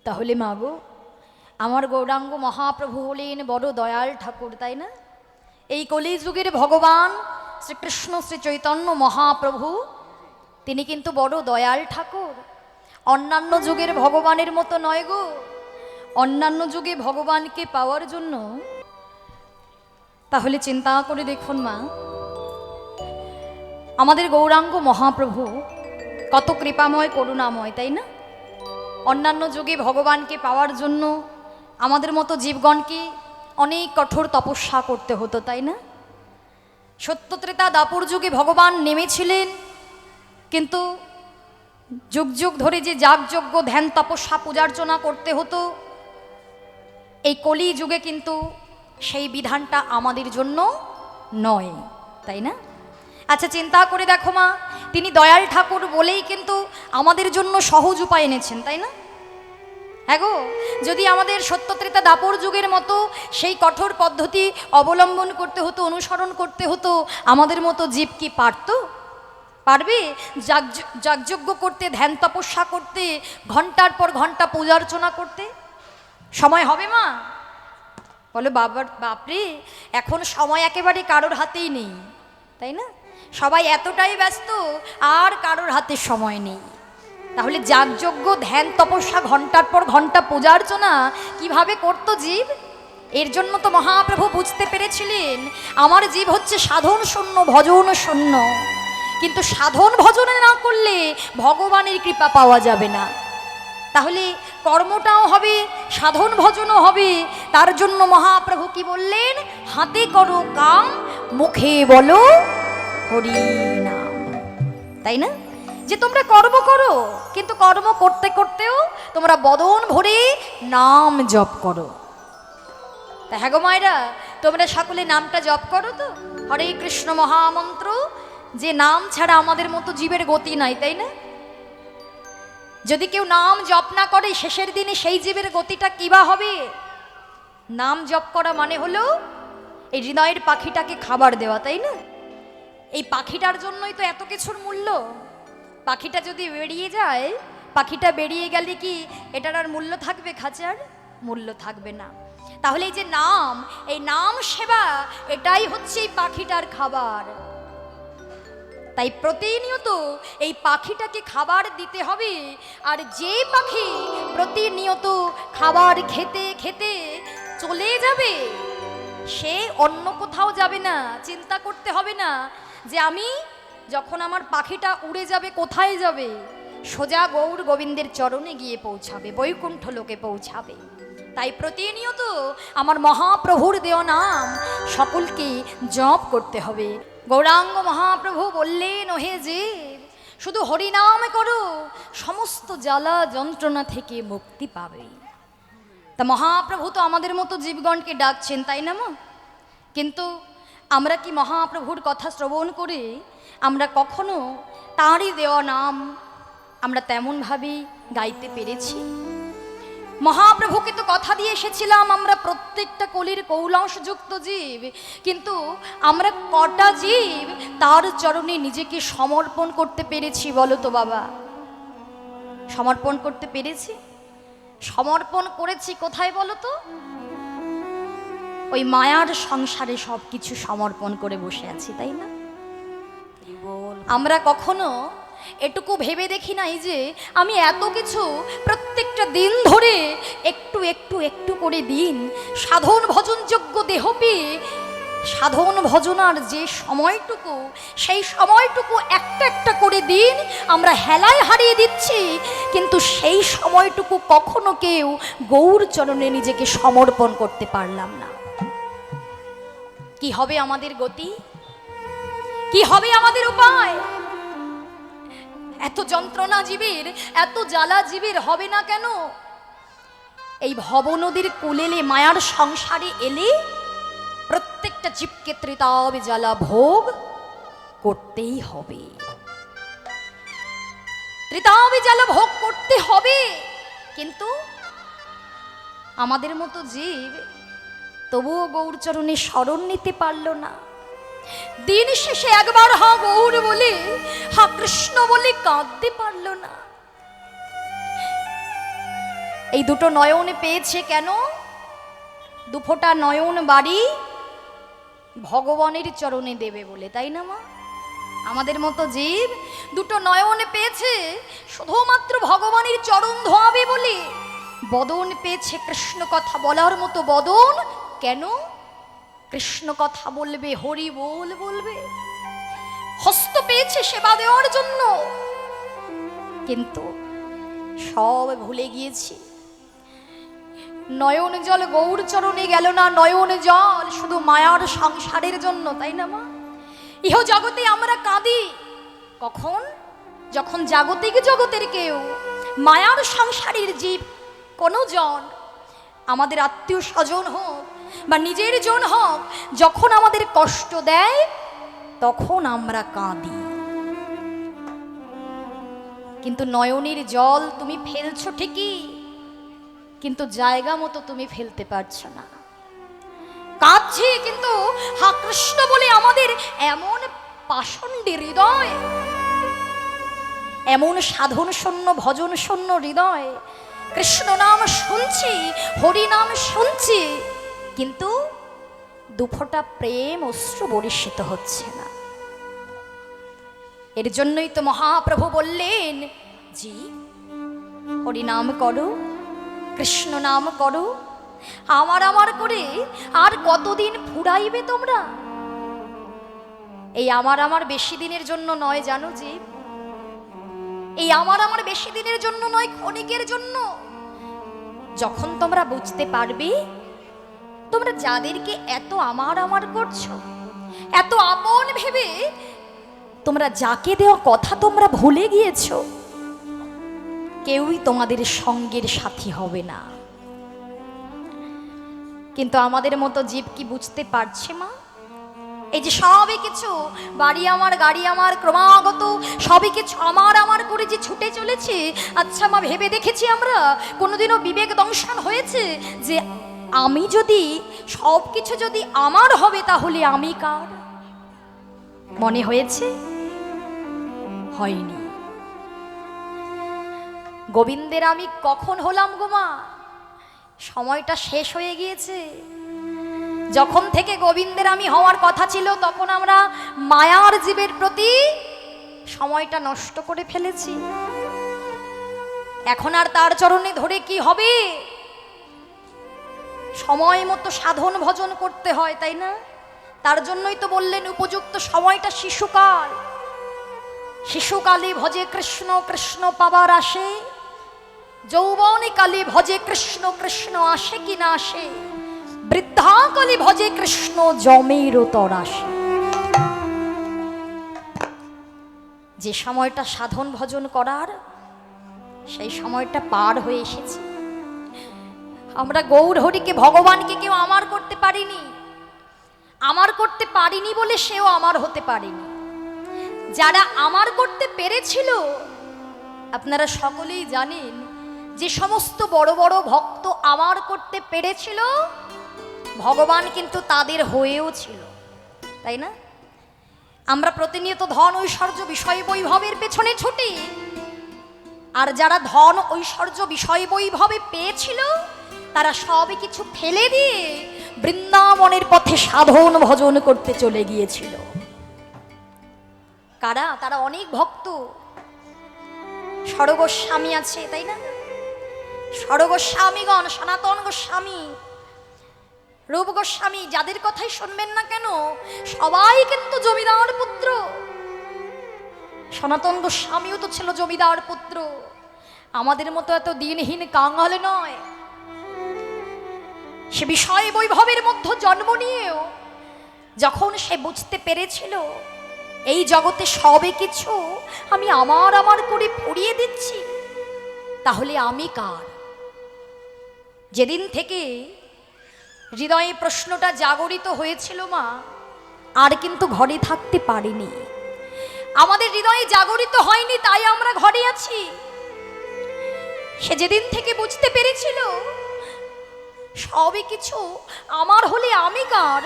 তাহলে মাগো আমার গৌরাঙ্গ মহাপ্রভু হলেন বড় দয়াল ঠাকুর, তাই না? এই কলিযুগের ভগবান শ্রীকৃষ্ণ শ্রী চৈতন্য মহাপ্রভু তিনি কিন্তু বড় দয়াল ঠাকুর, অন্যান্য যুগের ভগবানের মতো নয় গো। অন্যান্য যুগে ভগবানকে পাওয়ার জন্য তাহলে চিন্তা করে দেখুন মা, আমাদের গৌরাঙ্গ মহাপ্রভু কত কৃপাময় করুণাময়, তাই না? অন্যান্য যুগে ভগবানকে পাওয়ার জন্য আমাদের মতো জীবগণকে অনেক কঠোর তপস্যা করতে হতো, তাই না? সত্যত্রেতা দাপর যুগে ভগবান নেমেছিলেন, কিন্তু যুগ যুগ ধরে যে যাগযজ্ঞ ধ্যান তপস্যা পূজার্চনা করতে হতো, এই কলি যুগে কিন্তু সেই বিধানটা আমাদের জন্য নয়, তাই না? আচ্ছা চিন্তা করে দেখো মা, তিনি দয়াল ঠাকুর বলেই কিন্তু আমাদের জন্য সহজ উপায় এনেছেন, তাই না? হ্যাঁ গো, যদি আমাদের সত্যত্রেতা দাপর যুগের মতো সেই কঠোর পদ্ধতি অবলম্বন করতে হতো, অনুসরণ করতে হতো, আমাদের মতো জীব কি পারত? পারবে যাগযজ্ঞ করতে, ধ্যান তপস্যা করতে, ঘন্টার পর ঘন্টা পূজার্চনা করতে? সময় হবে মা? বলো বাপরে, এখন সময় একেবারে কারোর হাতেই নেই, তাই না? সবাই এতটাই ব্যস্ত, আর কারোর হাতে সময় নেই। তাহলে যাগযজ্ঞ ধ্যান তপস্যা ঘন্টার পর ঘন্টা পূজার্চনা কিভাবে করতো জীব? এর জন্য তো মহাপ্রভু বুঝতে পেরেছিলেন আমার জীব হচ্ছে সাধন শূন্য, ভজন শূন্য। কিন্তু সাধন ভজনে না করলে ভগবানের কৃপা পাওয়া যাবে না। তাহলে কর্মটাও হবে, সাধন ভজনও হবে। তার জন্য মহাপ্রভু কি বললেন? হাতে করো কাম, মুখে বলো হরি নাম, তাই না? যে তোমরা কর্ম করো, কিন্তু কর্ম করতে করতেও তোমরা বদন ভরে নাম জপ করো। তা হ্যাঁ গো মায়েরা, তোমরা সকলে নামটা জপ করো তো, হরে কৃষ্ণ মহামন্ত্র, যে নাম ছাড়া আমাদের মতো জীবের গতি নাই, তাই না? যদি কেউ নাম জপ না করে, শেষের দিনে সেই জীবের গতিটা কিবা হবে? নাম জপ করা মানে হলো এই হৃদয়ের পাখিটাকে খাবার দেওয়া, তাই না? এই পাখিটার জন্যই তো এত কিছুর মূল্য। পাখিটা যদি বেরিয়ে যায়, পাখিটা বেরিয়ে গেলে কি এটার আর মূল্য থাকবে? খাঁচার মূল্য থাকবে না। তাহলে এই যে নাম, এই নাম সেবা, এটাই হচ্ছে এই পাখিটার খাবার। তাই প্রতিনিয়ত এই পাখিটাকে খাবার দিতে হবে। আর যে পাখি প্রতিনিয়ত খাবার খেতে খেতে চলে যাবে, সে অন্য কোথাও যাবে না। চিন্তা করতে হবে না যে আমি যখন আমার পাখিটা উড়ে যাবে কোথায় যাবে, সোজা গৌর গোবিন্দের চরণে গিয়ে পৌঁছাবে, বৈকুণ্ঠ লোকে পৌঁছাবে। তাই প্রতিনিয়ত আমার মহাপ্রভুর দেওয়া নাম সকলকে জপ করতে হবে। গৌরাঙ্গ মহাপ্রভু বললেন, ওহে যে শুধু হরিনাম করো, সমস্ত জ্বালা যন্ত্রণা থেকে মুক্তি পাবে। তা মহাপ্রভু তো আমাদের মতো জীবগণকে ডাকছেন, তাই না মা? কিন্তু আমরা কি মহাপ্রভুর কথা শ্রবণ করে আমরা কখনো তাঁরই দেওয়া নাম আমরা তেমনভাবে গাইতে পেরেছি? মহাপ্রভুকে তো কথা দিয়ে এসেছিলাম আমরা প্রত্যেকটা কলির কৌলাংশযুক্ত জীব, কিন্তু আমরা কটা জীব তার চরণে নিজেকে সমর্পণ করতে পেরেছি বলো তো বাবা? সমর্পণ করতে পেরেছি? সমর্পণ করেছি কোথায় বলো তো? ওই মায়ার সংসারে সব কিছু সমর্পণ করে বসে আছি, তাই না? আমরা কখনো এটুকু ভেবে দেখি নাই যে আমি এত কিছু প্রত্যেকটা দিন ধরে একটু একটু একটু করে দিন সাধন ভজনযোগ্য দেহ পেয়ে সাধন ভজনার যে সময়টুকু, সেই সময়টুকু একটা একটা করে দিন আমরা হেলায় হারিয়ে দিচ্ছি। কিন্তু সেই সময়টুকু কখনো কেউ গৌর চরণে নিজেকে সমর্পণ করতে পারলাম না। কি হবে আমাদের গতি? কি হবে আমাদের উপায়? এত যন্ত্রণা জীবের, এত জ্বালা জীবের হবে না কেন? এই ভব নদীর কুলেলে মায়ার সংসারে এলে প্রত্যেকটা জীবকে ত্রিতাব জ্বালা ভোগ করতেই হবে। ত্রিতাব জ্বালা ভোগ করতে হবে। কিন্তু আমাদের মতো জীব তবুও গৌরচরণে শরণ নিতে পারল না। দিন শেষে একবার হা গৌর বলে, হা কৃষ্ণ বলে কাঁদতে পারল না। এই দুটো নয়ন পেয়েছে কেন? দুফোঁটা নয়ন বাড়ি ভগবানের চরণে দেবে বলে, তাই না মা? আমাদের মতো জীব দুটো নয়ন পেয়েছে শুধুমাত্র ভগবানের চরণ ধোয়াবে বলে। বদন পেয়েছে কৃষ্ণ কথা বলার মতো বদন, কেন? কৃষ্ণ কথা বলবে, হরি বল বলবে। হস্ত পেয়েছে সেবা দেওয়ার জন্য, কিন্তু সব ভুলে গিয়েছি। নয়ন জল গৌর চরণে গেল না, নয়ন জল শুধু মায়ার সংসারের জন্য, তাই না মা? ইহ জগতে আমরা কাঁদি কখন? যখন জাগতিক জগতের কেউ, মায়ার সংসারের জীব কোনো জন, আমাদের আত্মীয় স্বজন হোক বা নিজের জন হোক, যখন আমাদের কষ্ট দেয় তখন আমরা কাঁদি। কিন্তু নয়নের জল তুমি ফেলছো ঠিকই, কিন্তু জায়গা মতো তুমি ফেলতে পারছো না। কাঁদছি কিন্তু হা কৃষ্ণ বলে আমাদের এমন পাষণ্ডী হৃদয়, এমন সাধন শূন্য ভজন শূন্য হৃদয়। কৃষ্ণ নাম শুনছি, হরি নাম শুনছি, কিন্তু দুফোঁটা প্রেম অশ্রু বরিষ্ঠিত হচ্ছে না। এর জন্যই তো মহাপ্রভু বললেন, জি হরি নাম করো, কৃষ্ণ নাম করো, আমার আমার করে আর কতদিন ফুরাইবে তোমরা? এই আমার আমার বেশি দিনের জন্য নয়, জানো জি, এই আমার আমার বেশি দিনের জন্য নয়, ক্ষণিকের জন্য। যখন তোমরা বুঝতে পারবে তোমরা যাদেরকে এত আমার আমার করছো, এত আপন ভেবে তোমরা যাকে দেওয়া কথা তোমরা ভুলে গিয়েছো, কেউই তোমাদের সঙ্গের সাথী হবে না। কিন্তু আমাদের মতো জীব কি বুঝতে পারছে মা? এই যে সবই কিছু, বাড়ি আমার, গাড়ি আমার, ক্রমাগত সবই কিছু আমার আমার করে যে ছুটে চলেছে, আচ্ছা মা ভেবে দেখেছি আমরা কোনোদিনও বিবেক দংশন হয়েছে যে আমি যদি সব কিছু যদি আমার হবে তাহলে আমি কার? মনে হয়েছে? হয়নি। গোবিন্দের আমি কখন হলাম গো মা? সময়টা শেষ হয়ে গিয়েছে। যখন থেকে গোবিন্দের আমি হওয়ার কথা ছিল তখন আমরা মায়ার জীবের প্রতি সময়টা নষ্ট করে ফেলেছি। এখন আর তার চরণে ধরে কি হবে? সময় মতো সাধন ভজন করতে হয়, তাই না? তার জন্যই তো বললেন উপযুক্ত সময়টা শিশুকাল। শিশুকালে ভজে কৃষ্ণ, কৃষ্ণ পাবার আসে, যৌবনে কালে ভজে কৃষ্ণ, কৃষ্ণ আসে কি না আসে, বৃদ্ধাকালে ভজে কৃষ্ণ জমের তর আসে। যে সময়টা সাধন ভজন করার, সেই সময়টা পার হয়ে এসেছে। আমরা গৌর হরিকে, ভগবানকে কেউ আমার করতে পারিনি। আমার করতে পারিনি বলে সেও আমার হতে পারেনি। যারা আমার করতে পেরেছিল, আপনারা সকলেই জানেন যে সমস্ত বড় বড় ভক্ত আমার করতে পেরেছিল, ভগবান কিন্তু তাদের হয়েও ছিল, তাই না? আমরা প্রতিনিয়ত ধন ঐশ্বর্য বিষয় বৈভবের পেছনে ছুটি, আর যারা ধন ঐশ্বর্য বিষয় বৈভবে পেয়েছিল তারা সবই কিছু ফেলে দিয়ে বৃন্দাবনের পথে সাধন ভজন করতে চলে গিয়েছিল। কারা? তারা অনেক ভক্ত। সরগোস্বামী আছে, তাই না? সরগোস্বামীগণ, সনাতন গোস্বামী, রূপ গোস্বামী, যাদের কথাই শুনবেন না কেন সবাই কিন্তু জমিদার পুত্র। সনাতন গোস্বামীও তো ছিল জমিদার পুত্র, আমাদের মতো এত দিনহীন কাঙাল নয়। সে বিষয় বৈভবের মধ্যে জন্ম নিয়েও যখন সে বুঝতে পেরেছিল এই জগতে সবে কিছু আমি আমার আমার করে পুড়িয়ে দিচ্ছি, তাহলে আমি কার? যেদিন থেকে হৃদয়ে প্রশ্নটা জাগরিত হয়েছিল মা, আর কিন্তু ঘরে থাকতে পারিনি। আমাদের হৃদয়ে জাগরিত হয়নি তাই আমরা ঘরে আছি। সে যেদিন থেকে বুঝতে পেরেছিল সবই কিছু আমার হলে আমি কার,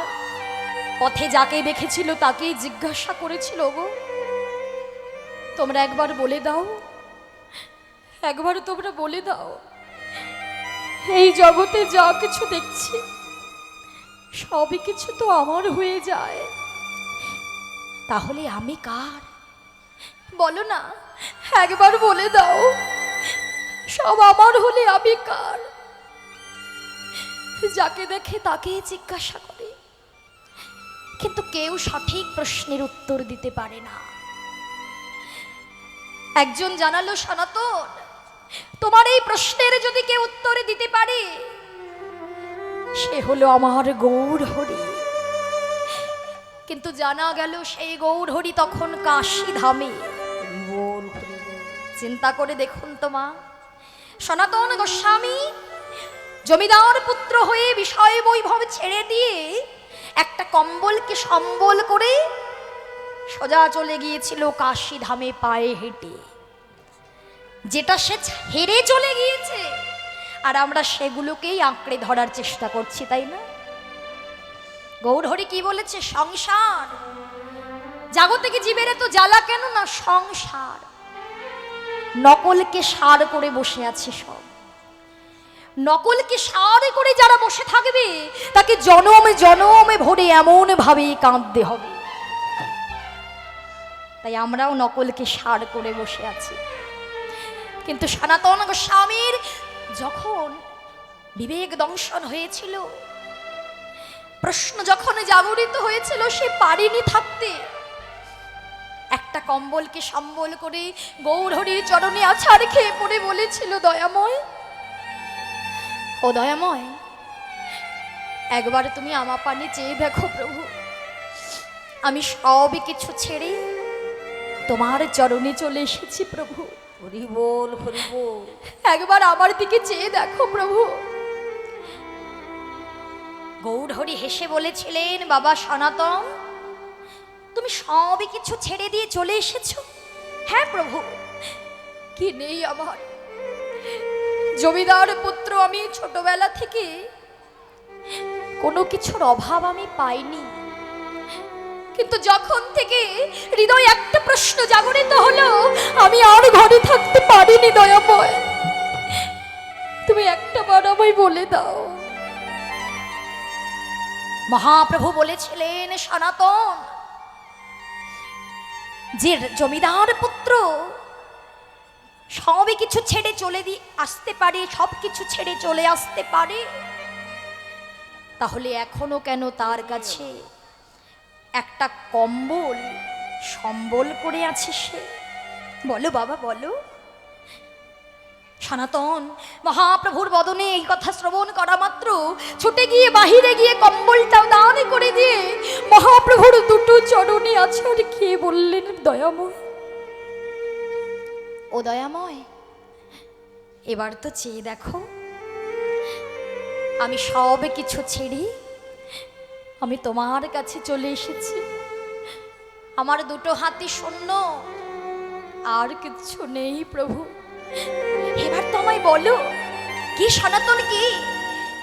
পথে যাকে দেখেছিল তাকেই জিজ্ঞাসা করেছিল, গো তোমরা একবার বলে দাও, একবার তোমরা বলে দাও এই জগতে যা কিছু দেখছি সবই কিছু তো আমার হয়ে যায়, তাহলে আমি কার? বলো না, একবার বলে দাও, সব আমার হলে আমি কার? যাকে দেখে তাকে জিজ্ঞাসা করে, কিন্তু কেউ সঠিক প্রশ্নের উত্তর দিতে পারে না। একজন জানালো, সনাতন, তোমার এই প্রশ্নের যদি কেউ উত্তর দিতে পারে সে হলো আমার গৌরহরি। কিন্তু জানা গেল সেই গৌরহরি তখন কাশী ধামে। চিন্তা করে দেখুন তো মা, সনাতন গোস্বামী জমিদার পুত্র হয়ে বিষয় বৈভব ছেড়ে দিয়ে একটা কম্বলকে সম্বল করে সোজা চলে গিয়েছিল কাশী ধামে পায়ে হেঁটে। যেটা সে হেরে চলে গিয়েছে আর আমরা সেগুলোকেই আঁকড়ে ধরার চেষ্টা করছি, তাই না? গৌরহরি কি বলেছে? সংসার, জাগতিক জীবের তো জ্বালা কেন না সংসার। নকলকে সার করে বসে আছে সব। নকলকে সার করে যারা বসে থাকবে তাকে জনমে জনমে ভরে এমন ভাবে কাঁদতে হবে। তাই আমরাও নকলকে সার করে বসে আছি। কিন্তু সনাতন গোস্বামীর যখন বিবেক দংশন হয়েছিল, প্রশ্ন যখন জাগরিত হয়েছিল, সে পারেনি থাকতে। একটা কম্বলকে সম্বল করে গৌরহরির চরণে আছাড় খেয়ে পড়ে বলেছিল, দয়াময়, ও দয়াময়, একবার তুমি আমার পানে চেয়ে দেখো প্রভু, আমি সব কিছু ছেড়ে তোমার চরণে চলে এসেছি প্রভু। হরি বল, হরি বল। একবার আমার দিকে চেয়ে দেখো প্রভু। গৌরহরি হেসে বলেছিলেন, বাবা সনাতন, তুমি সবই কিছু ছেড়ে দিয়ে চলে এসেছো? হ্যাঁ প্রভু, কি নেই আমার? জমিদার পুত্র আমি, ছোটবেলা থেকে কোনো কিছুর অভাব আমি পাইনি। কিন্তু যখন থেকে হৃদয় একটা প্রশ্ন জাগরিত হলো, আমি আর ঘরে থাকতে পারিনি দয়াময়, তুমি একটা বার আমায় বলে দাও। মহাপ্রভু বলেছিলেন, সনাতন, যে জমিদার পুত্র সবই কিছু ছেড়ে চলে আসতে পারে, সব কিছু ছেড়ে চলে আসতে পারে, তাহলে এখনো কেন তার কাছে একটা কম্বল সম্বল করে আছে সে? বলো বাবা, বলো। সনাতন মহাপ্রভুর বদনে এই কথা শ্রবণ করা মাত্র ছুটে গিয়ে বাহিরে গিয়ে কম্বলটাও দান করে দিয়ে মহাপ্রভুর দুটো চরণে আছাড় খেয়ে বললেন, দয়াময়, ও দয়াময়, এবার তো চেয়ে দেখো, আমি সব কিছু ছেড়ে আমি তোমার কাছে চলে এসেছি। আমার দুটো হাতি শূন্য, আর কিছু নেই প্রভু। এবার তো আমায় বলো, কি সনাতন,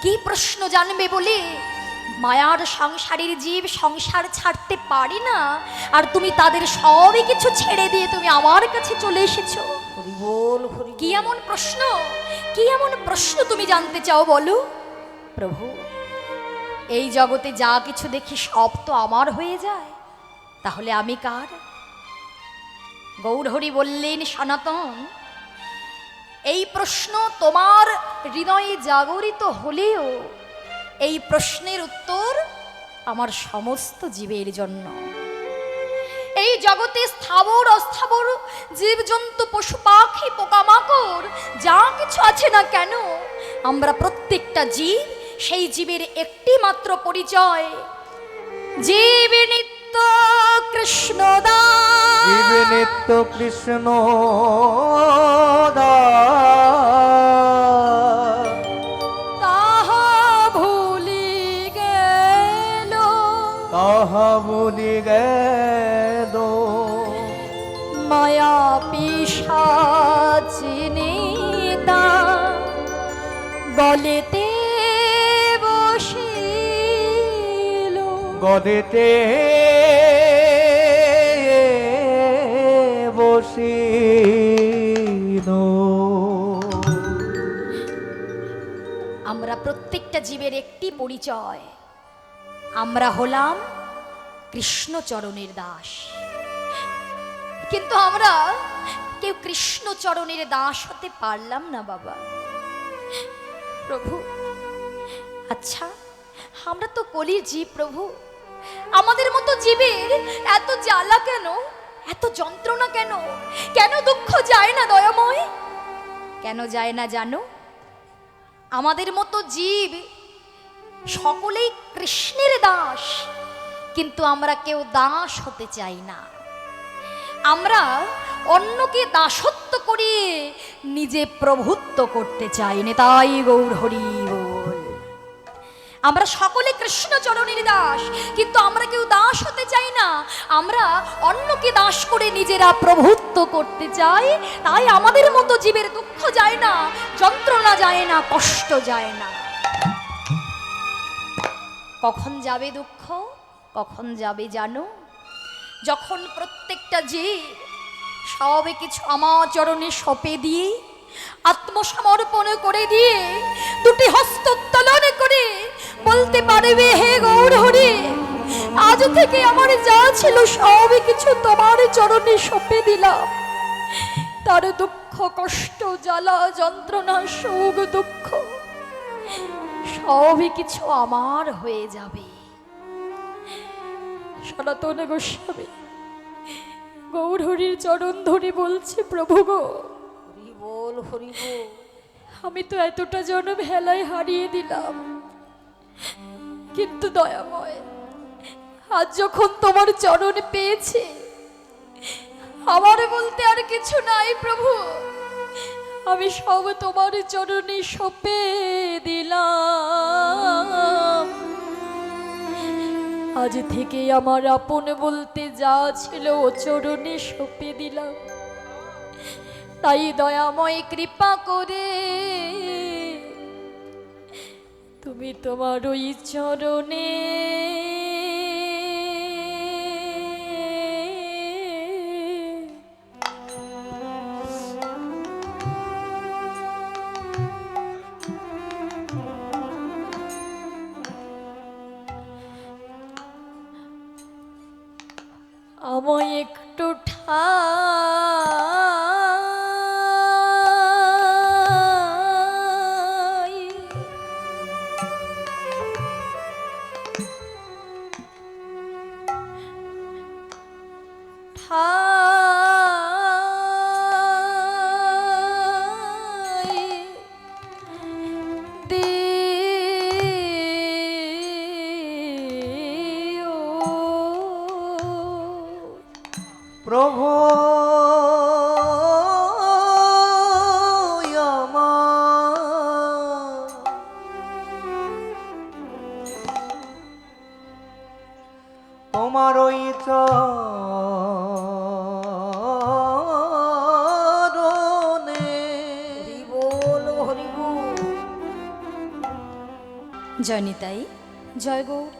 কি প্রশ্ন জানবে বলে মায়ার সংসারের জীব সংসার ছাড়তে পারি না, আর তুমি তাদের সবই কিছু ছেড়ে দিয়ে তুমি আমার কাছে চলে এসেছো। হরি বল, হরি বল। কি এমন প্রশ্ন, কি এমন প্রশ্ন তুমি জানতে চাও বলো? প্রভু, এই জগতে যা কিছু দেখি সব তো আমার হয়ে যায়, তাহলে আমি কার? গৌরহরি বললেন, সনাতন, এই প্রশ্ন তোমার হৃদয়ে জাগরিত হলেও এই প্রশ্নের উত্তর আমার সমস্ত জীবের জন্য। এই জগতে স্থাবর অস্থাবর জীবজন্তু পশু পাখি পোকামাকড় যা কিছু আছে না কেন, আমরা প্রত্যেকটা জীব, সেই জীবের একটি মাত্র পরিচয়, জীব নিত্য কৃষ্ণ দাস। জীব নিত্য কৃষ্ণ দাস, তাহা ভুলি গেল, তাহা ভুলি গেল, মায়া পিশাচিনী তা গলেতে বসিল, গদেতে বসিল। আমরা প্রত্যেকটা জীবের একটি পরিচয়, আমরা হলাম কৃষ্ণচরণের দাস। কিন্তু আমরা কেউ কৃষ্ণচরণের দাস হতে পারলাম না বাবা। প্রভু, আচ্ছা আমরা তো কলির জীব প্রভু, আমাদের মতো জীবের এত জ্বালা কেন, এত যন্ত্রণা কেন, কেন দুঃখ যায় না দয়াময়? কেন যায় না জানো? আমাদের মতো জীব সকলেই কৃষ্ণের দাস, কিন্তু আমরা কেউ দাস হতে চাই না। আমরা অন্যকে দাসত্ব করিয়ে নিজে প্রভুত্ব করতে চাই না। তাই গৌর হরি বল। আমরা সকলে কৃষ্ণচরণের দাস, কিন্তু আমরা কেউ দাস হতে চাই না। আমরা অন্যকে দাস করে নিজেরা প্রভুত্ব করতে চাই। তাই আমাদের মতো জীবের দুঃখ যায় না, যন্ত্রণা যায় না, কষ্ট যায় না। কখন যাবে দুঃখ, কখন যাবে জানো? যখন প্রত্যেকটা জীব সবে কিছু আমার চরণে সঁপে দিয়ে, আত্মসমর্পণ করে দিয়ে, দুটি হস্ত উত্তোলন করে বলতে পারবে, হে গৌর হরি, আজ থেকে আমার যা ছিল সবই কিছু তোমার চরণে সঁপে দিলাম। তার দুঃখ, কষ্ট, জ্বালা, যন্ত্রণা, সুখ, দুঃখ সবই কিছু আমার হয়ে যাবে। সনাতন গোস্বামী গৌর হরির চরণ ধরে বলছে, প্রভু গো, হরি বল, হরি বল। আমি তো এতটা জনম হেলায় হারিয়ে দিলাম, কিন্তু দয়াময় আজ যখন তোমার চরণ পেয়েছি, আমার বলতে আর কিছু নাই প্রভু। আমি সব তোমার চরণে সঁপে দিলাম। আজ থেকে আমার আপন বলতে যা ছিল ও চরণে সঁপে দিলাম। তাই দয়াময় কৃপা করে তুমি তোমার ওই চরণে আমায় একটু ঠাই প্রভু আমার, তোমার ওই চরণে। হরি বল, হরি বল। জয় নিতাই, জয় গৌর।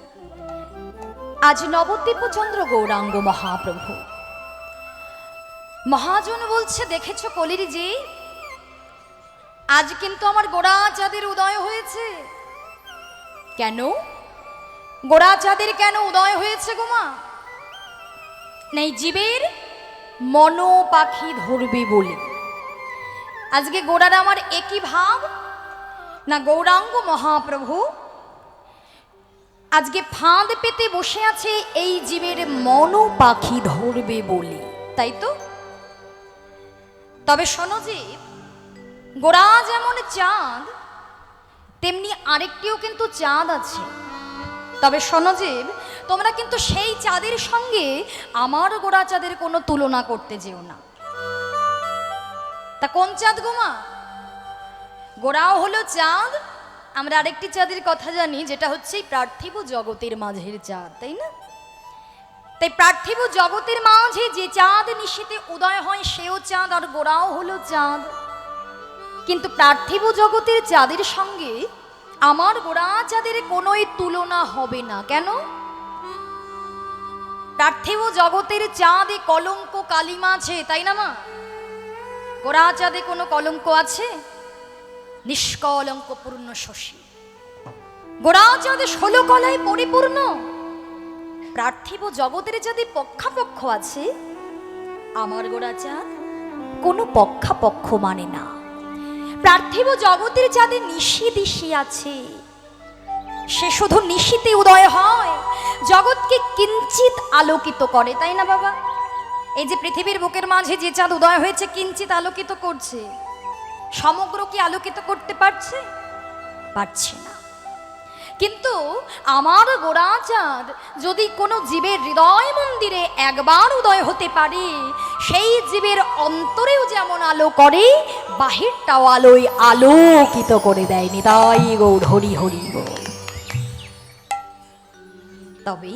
আজ নবদ্বীপচন্দ্র গৌরাঙ্গ মহাপ্রভু মহাজন বলছে, দেখেছো কলির জি, আজ কিন্তু আমার গোড়াচাঁদের উদয় হয়েছে। কেন গোড়াচাঁদের কেন উদয় হয়েছে গোমা? নেই জীবের মন পাখি ধরবে বলে। আজকে গোড়ার আমার একই ভাব না, গৌরাঙ্গ মহাপ্রভু আজকে ফাঁদ পেতে বসে আছে এই জীবের মন পাখি ধরবে বলে, তাই তো? তবে শোনো জীব, গোড়া যেমন চাঁদ, তেমনি আরেকটিও কিন্তু চাঁদ আছে। তবে শোনো জীব, তোমরা কিন্তু সেই চাঁদের সঙ্গে আমার গোড়া চাঁদের কোনো তুলনা করতে যেও না। তা কোন চাঁদ গোমা? গোড়াও হলো চাঁদ, আমরা আরেকটি চাঁদের কথা জানি, যেটা হচ্ছে পার্থিব জগতের মাঝের চাঁদ, তাই না? তাই পার্থিব জগতের মাঝে যে চাঁদ নিশীথে উদয় হয় সেও চাঁদ, আর গোড়াও হলো চাঁদ। কিন্তু পার্থিব জগতের চাঁদের সঙ্গে আমার গোড়া চাঁদের কোনোই তুলনা হবে না। কেন? পার্থিব জগতের চাঁদে কলঙ্ক কালিমা আছে, তাই না মা? গোড়া চাঁদে কোনো কলঙ্ক আছে? নিষ্কলঙ্ক পূর্ণ শশী, গোরাচাঁদ 16 কলায় পরিপূর্ণ। পার্থিব জগতের যদি পক্ষাপক্ষ আছে, আমার গোরাচাঁদ কোনো পক্ষাপক্ষ মানে না। পার্থিব জগতের যাদের নিশি দিশি আছে, সে শুধু নিশিতে উদয় হয়, জগৎকে কিঞ্চিত আলোকিত করে, তাই না বাবা? এই যে পৃথিবীর বুকের মাঝে যে চাঁদ উদয় হয়েছে, কিঞ্চিত আলোকিত করছে, সমগ্র কি আলোকিত করতে পারছে? পারছে না। কিন্তু আমার গোরাচাঁদ যদি কোনো জীবের হৃদয় মন্দিরে একবার উদয় হতে পারে, সেই জীবের অন্তরেও যেমন আলো করে, বাহিরটাও আলোয় আলোকিত করে দেয়। নিতাই গৌর হরি হরি গৌর। তবে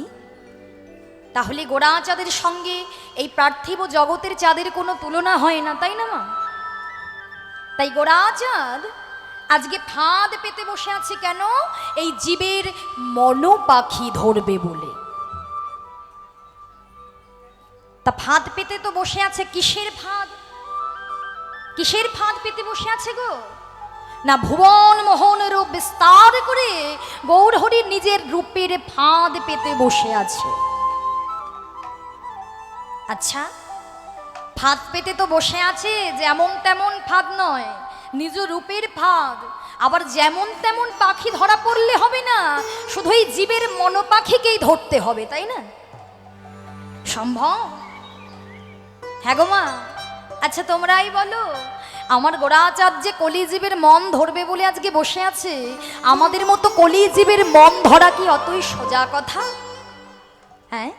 তাহলে গোরাচাঁদের সঙ্গে এই পার্থিব জগতের চাঁদের কোনো তুলনা হয় না, তাই না মা? তাই গোরাচাঁদ আজকে ফাঁদ পেতে বসে আছে কেন? এই জীবের মনোপাখি ধরবে বলে। তা ফাঁদ পেতে তো বসে আছে, কিসের ফাঁদ? কিসের ফাঁদ পেতে বসে আছে গো? না, ভুবন মোহন রূপ বিস্তার করে গৌর হরি নিজের রূপের ফাঁদ পেতে বসে আছে। আচ্ছা, ফাঁদ পেতে তো বসে আছে, যেমন তেমন ফাঁদ নয়, নিজ রূপের ফাঁদ। আবার যেমন তেমন পাখি ধরা পড়লে হবে না, শুধু এই জীবের মনোপাখিকেই ধরতে হবে, তাই না? সম্ভব? হ্যাঁ গো মা, আচ্ছা তোমরাই বলো, আমার গোরাচাঁদ যে কলিজীবের মন ধরবে বলে আজকে বসে আছে, আমাদের মতো কলিজীবের মন ধরা কি অতই সোজা কথা? হ্যাঁ,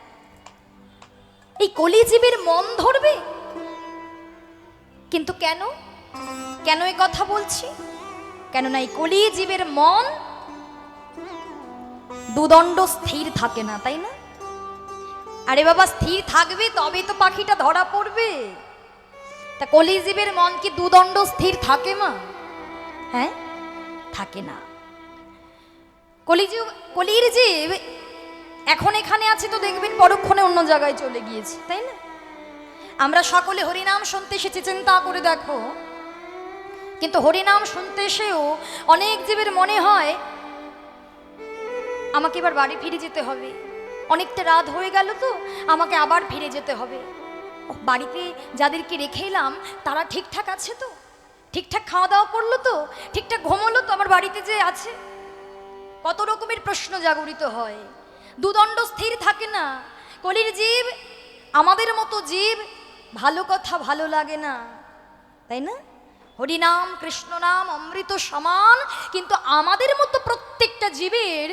এই কলিজীবের মন ধরবে? কিন্তু কেন কেন এই কথা বলছি? কেননা এই কলিজীবের মন দুদণ্ড স্থির থাকে না, তাই না? আরে বাবা, স্থির থাকবে তবে তো পাখিটা ধরা পড়বে। তা কলিজীবের মন কি দুদণ্ড স্থির থাকে মা? হ্যাঁ, থাকে না। কলির জীব এখন এখানে আছে তো দেখবেন পরক্ষণে অন্য জায়গায় চলে গিয়েছে, তাই না? আমরা সকলে হরিনাম শুনতে এসেছি, চিন্তা করে দেখো। কিন্তু হরিনাম শুনতে এসেও অনেক জীবের মনে হয় আমাকে এবার বাড়ি ফিরে যেতে হবে, অনেকটা রাত হয়ে গেল তো, আমাকে আবার ফিরে যেতে হবে। বাড়িতে যাদেরকে রেখে এলাম তারা ঠিকঠাক আছে তো? ঠিকঠাক খাওয়া দাওয়া করলো তো? ঠিকঠাক ঘুমোলো তো? আমার বাড়িতে যে আছে, কত রকমের প্রশ্ন জাগরিত হয়। দুদণ্ড স্থির থাকে না। কলির জীব, আমাদের মতো জীব, ভালো কথা ভালো লাগে না, তাই না? হরিনাম কৃষ্ণ নাম অমৃত সমান, কিন্তু আমাদের মতো প্রত্যেকটা জীবের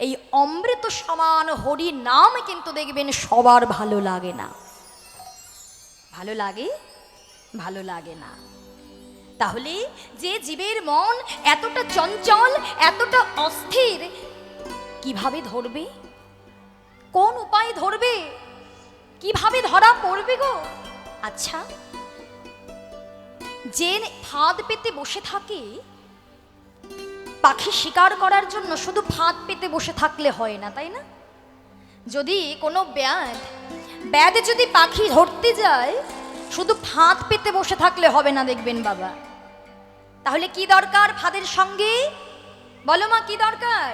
এই অমৃত সমান হরি নাম কিন্তু দেখবেন সবার ভালো লাগে না। ভালো লাগে? ভালো লাগে না। তাহলে যে জীবের মন এতটা চঞ্চল, এতটা অস্থির, কিভাবে ধরবে? কোন উপায়ে ধরবে? কিভাবে ধরা পড়বে গো? আচ্ছা, যে ফাঁদ পেতে বসে থাকে, পাখি শিকার করার জন্য শুধু ফাঁদ পেতে বসে থাকলে হয় না, তাই না? যদি কোনো ব্যাধ যদি পাখি ধরতে যায়, শুধু ফাঁদ পেতে বসে থাকলে হবে না, দেখবেন বাবা। তাহলে কি দরকার ফাঁদের সঙ্গে? বলো মা, কি দরকার?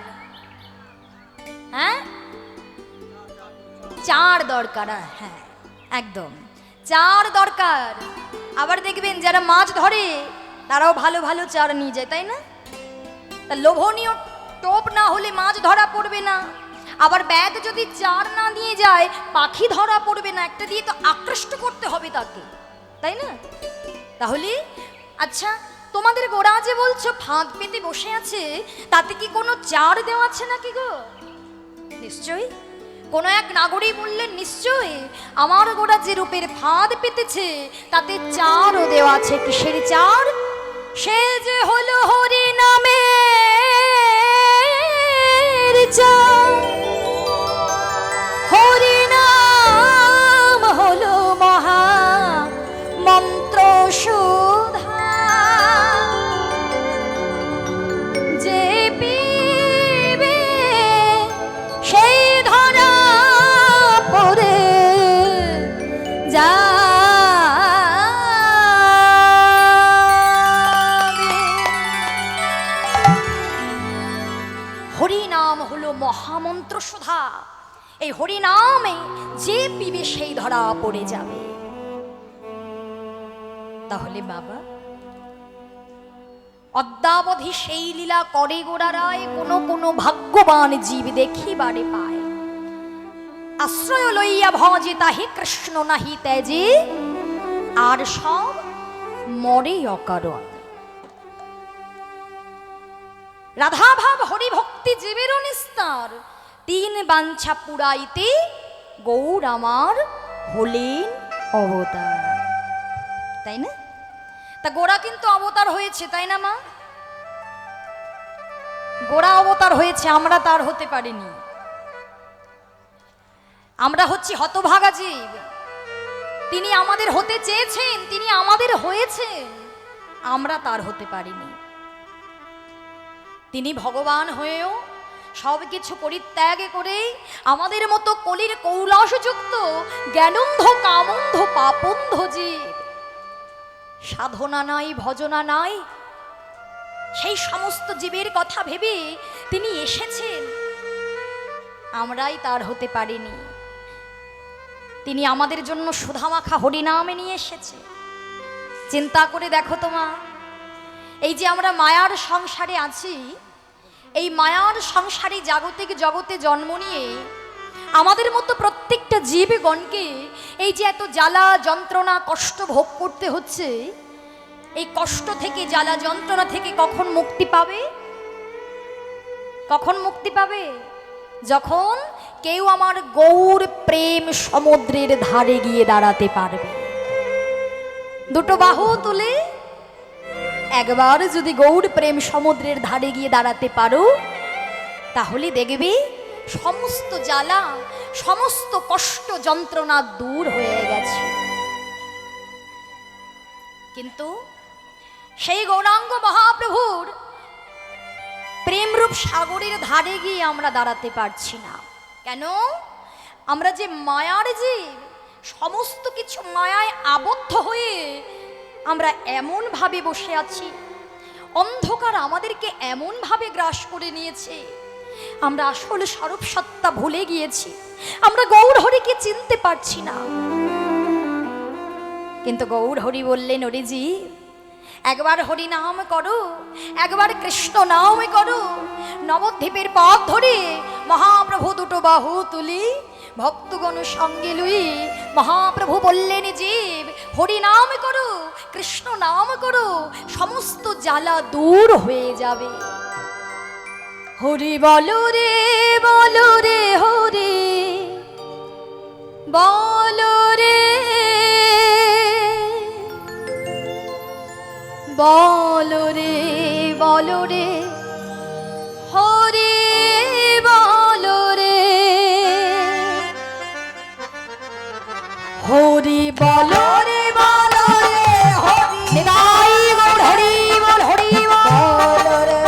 হ্যাঁ, চার দরকার। হ্যাঁ, একদম চার দরকার। আবার দেখবেন যারা মাছ ধরে তারাও ভালো ভালো চার নিয়ে যায়, তাই না? তা লোভনীয় টোপ না হলে মাছ ধরা পড়বে না। আবার ব্যাধ যদি চার না নিয়ে যায়, পাখি ধরা পড়বে না। একটা দিয়ে তো আকৃষ্ট করতে হবে তাকে, তাই না? তাহলে আচ্ছা, তোমাদের গোরা যে বলছো ফাঁদ পেতে বসে আছে, তাতে কি কোনো চার দেওয়া আছে নাকি গো? নিশ্চয়ই। কোনো এক নাগরিক বললেন, নিশ্চয়ই আমার গোরা যে রূপের ফাঁদ পেতেছে তাতে চারও দেওয়া আছে। কিসের চার? সে যে হলো হরি নামের চার। হরি নাম হলো মহা মন্ত্র সুধা, যে পিবে সেই ধরা পড়ে যাবে। হরি নাম হলো মহামন্ত্র সুধা। এই হরি নামে যে পিবে সেই ধরা পড়ে যাবে। তাহলে বাবা, অদ্যাবধি সেই লীলা করে গোড়ারায় কোনো ভাগ্যবান জীব দেখিবারে পায়। আশ্রয় লইয়া ভজে তাহে কৃষ্ণ নাহি ত্যাজে, আর সব মরে অকারণ। রাধাভাব হরিভক্তি জীবেরও নিস্তার, তিন বাঞ্ছা পুরাইতে গৌর আমার হলেন অবতার। তাই না? তা গোরা কিন্তু অবতার হয়েছে, তাই না মা? গোরা অবতার হয়েছে, আমরা তার হতে পারিনি। আমরা হচ্ছি হতভাগা জীব। তিনি আমাদের হতে চেয়েছেন, তিনি আমাদের হয়েছেন, আমরা তার হতে পারিনি। তিনি ভগবান হয়েও সবকিছু পরিত্যাগ করে আমাদের মতো কলির কৌলাসযুক্ত জ্ঞানন্ধ কামন্ধ পাপন্ধ জীব, সাধনা নাই ভজনা নাই, সেই সমস্ত জীবের কথা ভেবে তিনি এসেছেন। আমরাই তার হতে পারিনি। তিনি আমাদের জন্য সুধামাখা হরিনামে নিয়ে এসেছে। চিন্তা করে দেখো তোমা, এই যে আমরা মায়ার সংসারে আছি, এই মায়ার সংসারে জাগতিক জগতে জন্ম নিয়ে আমাদের মতো প্রত্যেকটা জীবগণকে এই যে এত জ্বালা যন্ত্রণা কষ্ট ভোগ করতে হচ্ছে, এই কষ্ট থেকে জ্বালা যন্ত্রণা থেকে কখন মুক্তি পাবে? কখন মুক্তি পাবে? যখন কেউ আমার গৌর প্রেম সমুদ্রের ধারে গিয়ে দাঁড়াতে পারবে। দুটো বাহু তুলে একবার যদি গৌর প্রেম সমুদ্রের ধারে গিয়ে দাঁড়াতে পারো, তাহলে দেখবে সমস্ত জ্বালা সমস্ত কষ্ট যন্ত্রণা দূর হয়ে গেছে। কিন্তু সেই গৌরাঙ্গ মহাপ্রভুর প্রেমরূপ সাগরের ধারে গিয়ে আমরা দাঁড়াতে পারছি না। কেন? আমরা যে মায়ার জীব, সমস্ত কিছু মায়ায় আবদ্ধ হয়ে আমরা এমন ভাবে বসে আছি, অন্ধকার আমাদেরকে এমন ভাবে গ্রাস করে নিয়েছে, আমরা আসলে স্বরূপ সত্তা ভুলে গিয়েছি, আমরা গৌর হরিকে চিনতে পারছি না। কিন্তু গৌর হরি বললেন, ওরে জি, একবার হরি নাম করো, একবার কৃষ্ণ নাম করো। নবদ্বীপের পথ ধরে মহাপ্রভু দুটো বাহু তুলি ভক্তগণ সঙ্গে লুই মহাপ্রভু বললেন, জীব হরি নাম করো, কৃষ্ণ নাম করো, সমস্ত জ্বালা দূর হয়ে যাবে। হরি বলো রে হরি বলো রে, বলো রে হরি বলো রে, হরি বলো রে হরি নিতাই গৌর হরি বল, হরি বলো রে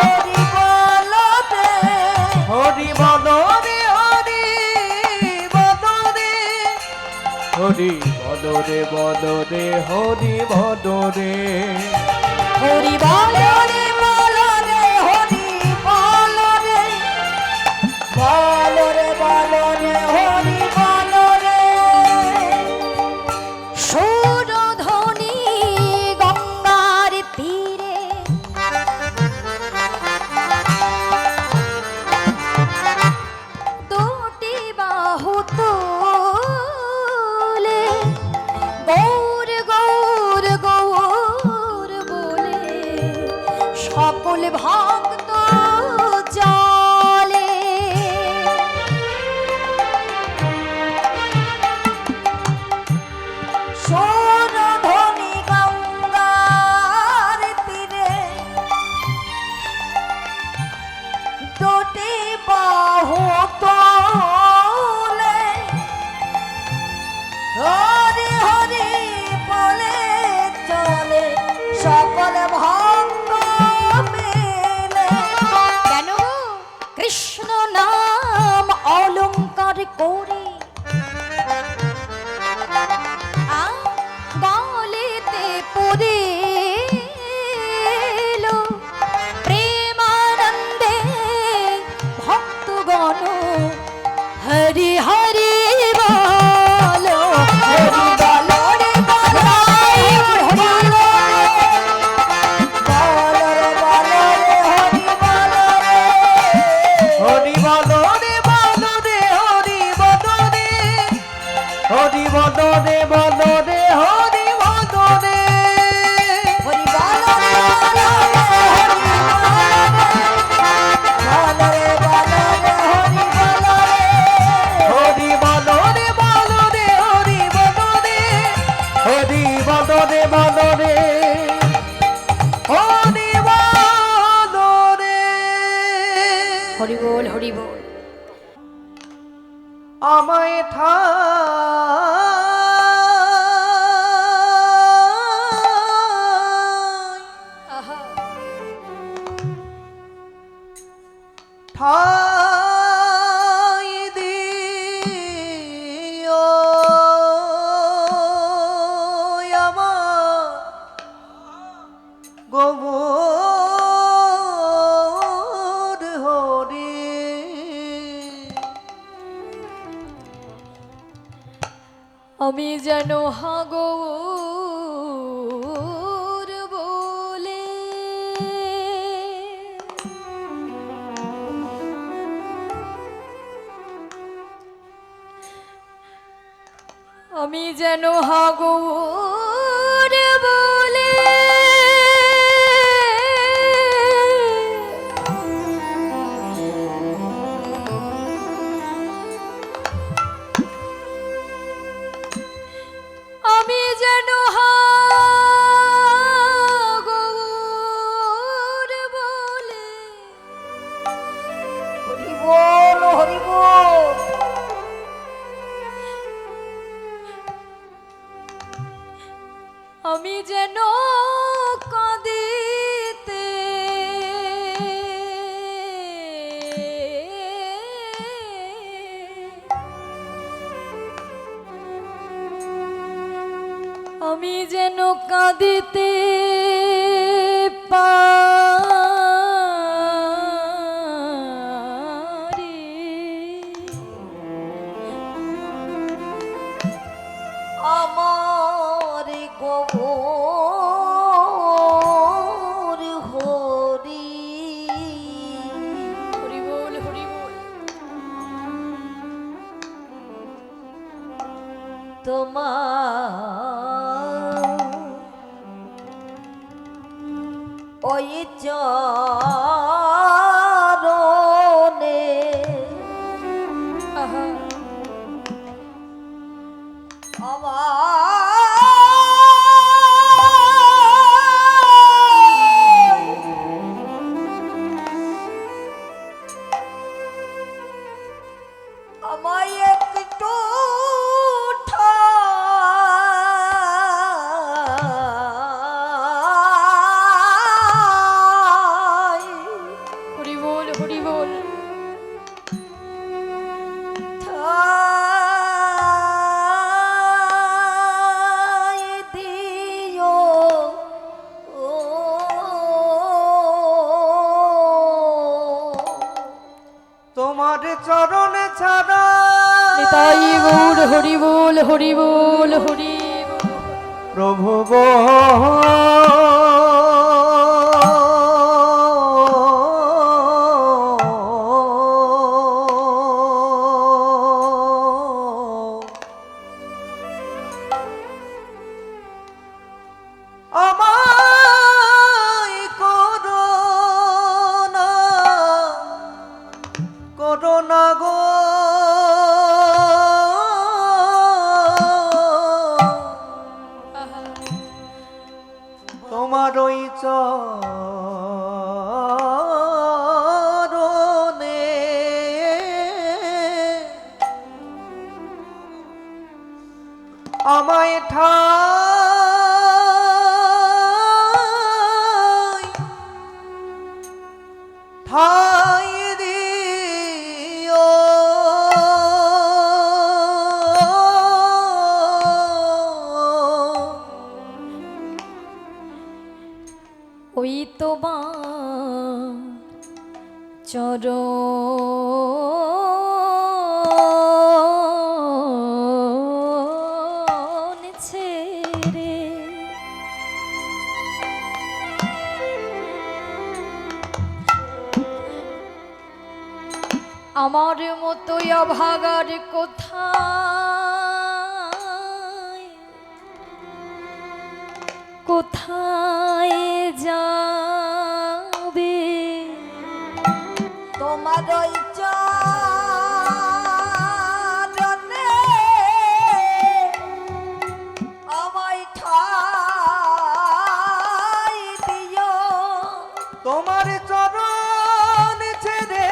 হরি বলো রে, হরি বলো রে হরি বলো রে, হরি বলো রে বলো রে হরি বলো রে, হরি বলো রে হরি বলো রে, বলো রে হরি বলো রে। সুরধ্বনি গঙ্গার তীরে দুটি বাহু তুলে গৌর গৌর গৌর বলে সকল ভক্ত চলে। সুরধ্বনি গঙ্গার তীরে দুটি বাহু তোলে, হরি হরি বলে চলে সকল ভক্ত মেলে। কেন? হরি বল। আমায় আহা ঠাই দিও আমার গোবর হরি। আমি যেন হাগর বলে আমি যেন হাগর বলে আমি যেন হাগর বলে হরি বল হরি বল। আমি যেন কাঁদিতে আমি যেন কাঁদিতে পারি আমার গোবর হরি। হরি বল হরি বল। তোমার ওই চরণে আহা আমায় একটু ঠাই হরি বল হরি বল। ঠাই দিও তোমার চরণে ছাড়া নিতাই গৌর হরি বল হরি বল হরি বল। প্রভু গো আমায় করোনা করোনা গো আহা তোমার ওই চরণে আমায় ঠাই দিও ওই তোমার চরণ ছেড়ে আমার মতোই অভাগার কোথায় কোথায় যাবে তোমার ওই চরণে আমায় ঠাই দিও। তোমার চরণ ছেড়ে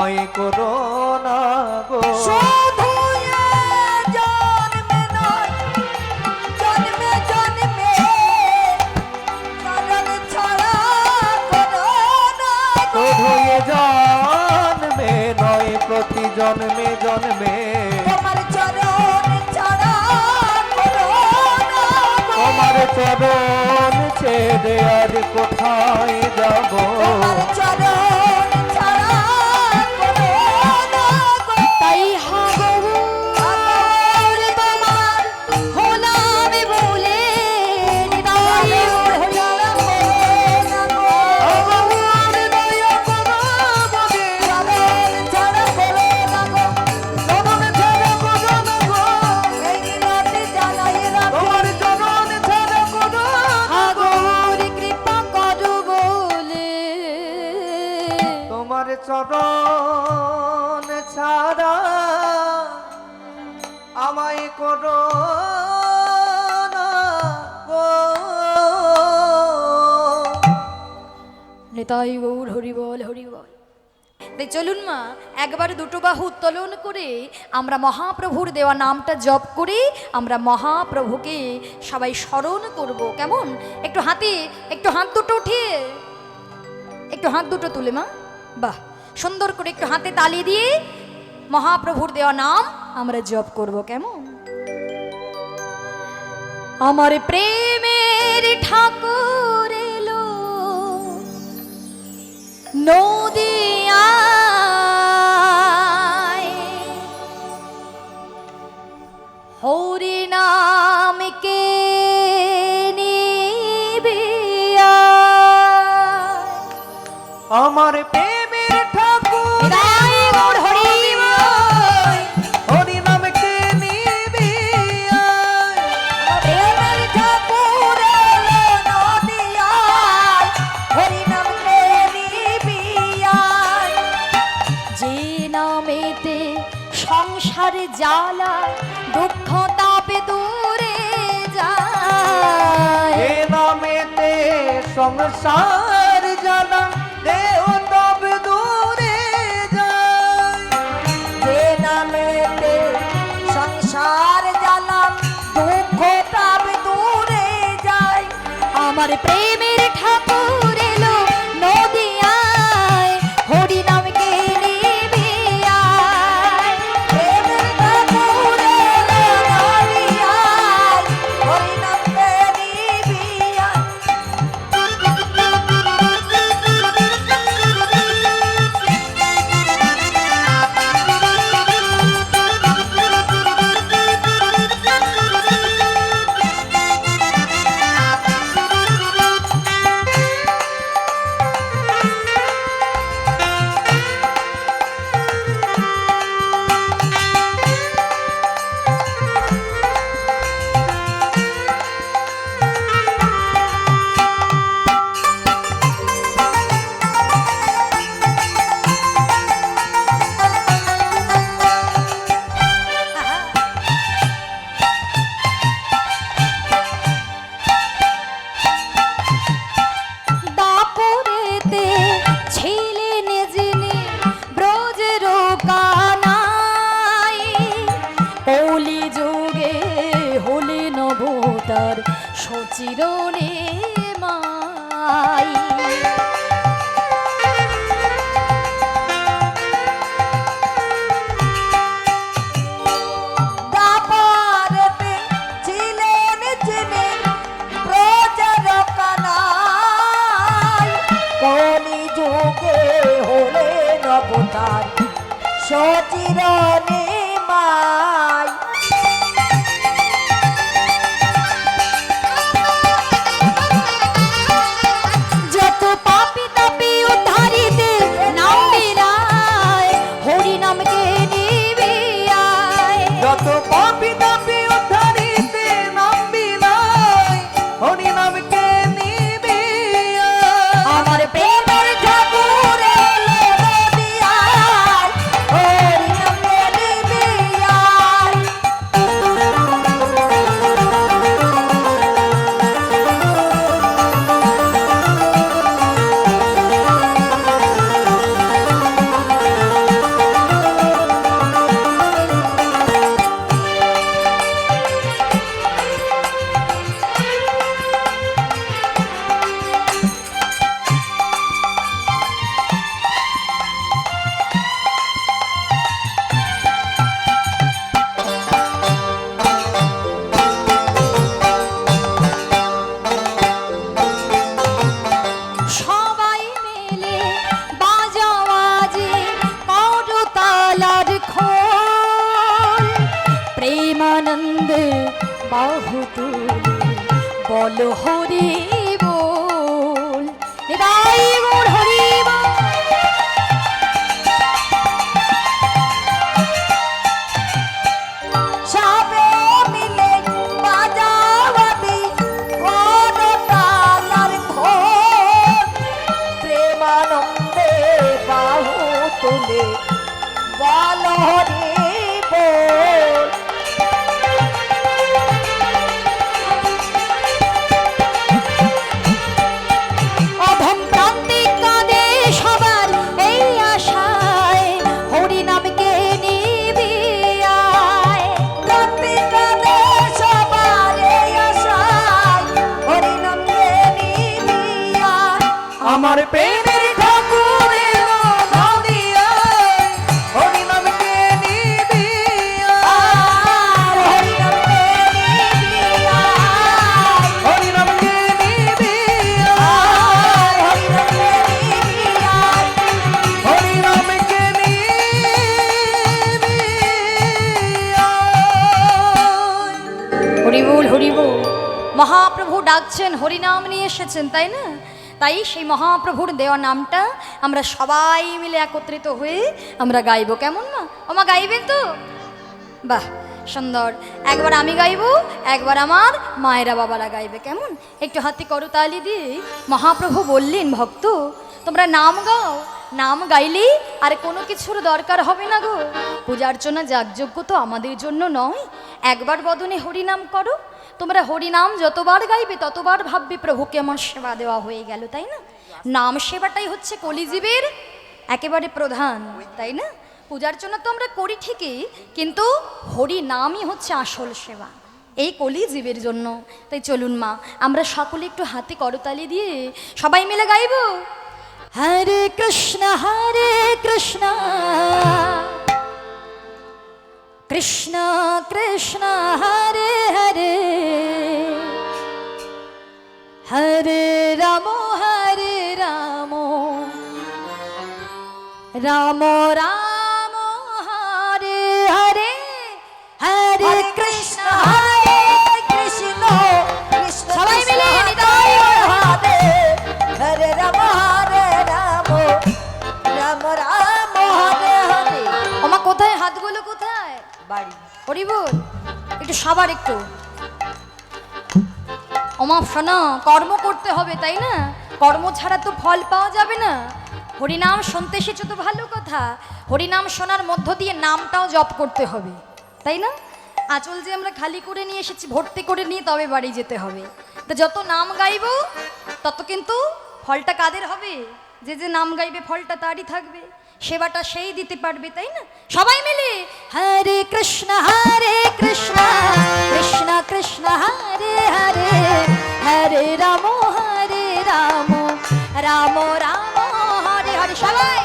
আমায় করো না গো শুধু এ জন্মে নয়, জন্মে জন্মে চরণ ছাড়া করো না গো। শুধু এ জন্মে নয় প্রতি জন্মে জন্মে তোমার চরণ ছাড়া করো না গো। তোমার চরণ ছেড়ে আর কোথায় যাব তোমার চরণ ছাড়া করো না গো। তাই হাগর তোমার হলাম বলে হৃদয় হইয়া আমার দয়া করো বলে চরণ ছাড়া করো না গো। চরণ ছেড়ে করো না গো এই মিনতি জানাই রাখো। তোমার চরণ ছেড়ে করো হাগর কৃপা করো বলে তোমার চরণ ছাড়া আমায় করো না গো নিতাই গৌর হরি বল হরি বল। তাই চলুন মা একবার দুটো বাহু উত্তোলন করে আমরা মহাপ্রভুর দেওয়া নামটা জপ করে আমরা মহাপ্রভুকে সবাই স্মরণ করব। কেমন? একটু হাত দুটো উঠিয়ে একটু হাত দুটো তুলে মা, বাহ, সুন্দর করে একটু হাতে তালি দিয়ে মহাপ্রভুর দেওয়া নাম আমরা জপ করব। কেমন? আমার প্রেমের ঠাকুর এলো নদিয়ায়, হরি নাম কে নিবিয়া, আমার প্রেমের ঠাকুর হৃদয় মোর হরি বল। হরি নামকে নিবি প্রেমের ঠাকুর এলো নদিয়ায়, হরি নাম কে নিবিয়ায়। যে নামেতে সংসার জ্বালা দুঃখ তাপে দূরে যায়, এ নামেতে সংসার জানা দেহ তবে দূরে যায় যে নামেতে সংসার জ্বালাম দুঃখ তাপ দূরে যায়। আমার প্রেমের ঠাকুর এলো নদিয়ায়, হরি নাম কে নিবিয়ায়। প্রেমের ঠাকুর এলো নদিয়ায়, হরি নাম কে নিবিয়ায়। দাপরেতে ছিলেন যিনি ব্রজের কানাই, কলি যুগে হলেন অবতার সচিরনে মাই। দাপরেতে ছিলেন যিনি ব্রজের কানাই, কলি যুগে হলেন অবতার সচিরনে মাই। বাহু তুলে বল হরি বল, নিতাই গৌর হরি বল। সবে মিলে বাজাবাদি গণতালার ঢোল, প্রেমানন্দে বাহু তুলে বল হরি বল। অধম প্রান্তিক কাঁদে সবার এই আশায়, হরি নামকে নিবি আয়। প্রত্যেকটা সবার এই আশায় হরি নামে নিবিয়া। আমার প্রেমের ঠাকুর এলো নদিয়ায়, হরি নামকে নিবি আর হরি নামে নিবিয়া। হরি নামকে নিবি আর হরি নামে নিবিয়া। হরি নামকে নিবি। হরিবোল হরিবোল। মহাপ্রভু ডাকছেন, হরিনাম নিয়ে এসেছেন, তাই না? তাই সেই মহাপ্রভুর দেওয়া নামটা আমরা সবাই মিলে একত্রিত হয়ে আমরা গাইবো, কেমন না? ওমা গাইবেন তো? বাহ, সুন্দর। একবার আমি গাইবো, একবার আমার মায়েরা বাবারা গাইবে, কেমন? একটু হাতে করতালি দিয়ে মহাপ্রভু বললেন, ভক্ত তোমরা নাম গাও, নাম গাইলেই আর কোনো কিছুর দরকার হবে না গো। পূজা অর্চনা যাগযজ্ঞ তো আমাদের জন্য নয়, একবার বদনে হরিনাম করো। তোমরা হরিনাম যতবার গাইবে ততবার ভাববে প্রভুকে আমার সেবা দেওয়া হয়ে গেল, তাই না? নাম সেবাটাই হচ্ছে কলিজীবের একেবারে প্রধান, তাই না? পূজার্চনা তো আমরা করি ঠিকই, কিন্তু হরি নামই হচ্ছে আসল সেবা এই কলিজীবের জন্য। তাই চলুন মা, আমরা সকলে একটু হাতে করতালি দিয়ে সবাই মিলে গাইব। হরে কৃষ্ণ কৃষ্ণ কৃষ্ণ কৃষ্ণ হরে হরে, হরে রাম রাম রাম হরে হরে, হরে হরে কৃষ্ণ কৃষ্ণ কৃষ্ণ সবাই মিলে কৃষ্ণ নিতাই হরে হরে রাম রাম রাম হরে হরে। ওমা কোথায় হাতগুলো কোথায়? বাড়ি হরি বল একটু, সবার একটু। ওমা শোনো, কর্ম করতে হবে, তাই না? কর্ম ছাড়া তো ফল পাওয়া যাবে না। হরিনাম শুনতে এসেছো তো ভালো কথা, হরিনাম শোনার মধ্য দিয়ে নামটাও জপ করতে হবে, তাই না? আঁচল যে আমরা খালি করে নিয়ে এসেছি, ভর্তি করে নিয়ে তবে বাড়ি যেতে হবে। তো যত নাম গাইবো তত কিন্তু ফলটা কাদের হবে? যে যে নাম গাইবে ফলটা তারই থাকবে, সেবাটা সেই দিতে পারবে, তাই না? সবাই মিলে হরে কৃষ্ণ কৃষ্ণ কৃষ্ণ হরে হরে, হরে রাম রাম রাম হরে হরে। সবাই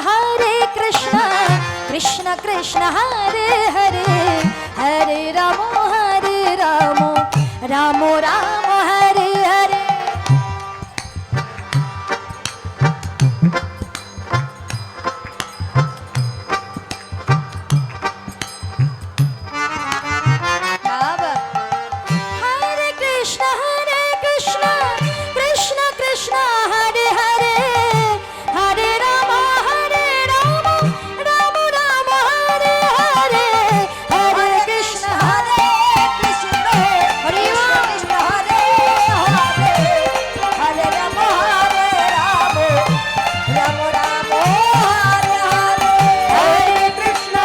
हरे कृष्ण कृष्ण कृष्ण हरे हरे, हरे राम राम राम हरे हरे। बाबा हरे कृष्ण कृष्ण कृष्ण हरे हरे, हरे राम राम राम हरे हरे, हरे कृष्ण हरे कृष्ण हरे कृष्ण हरे हरे हरे राम राम राम हरे हरे। हरे कृष्ण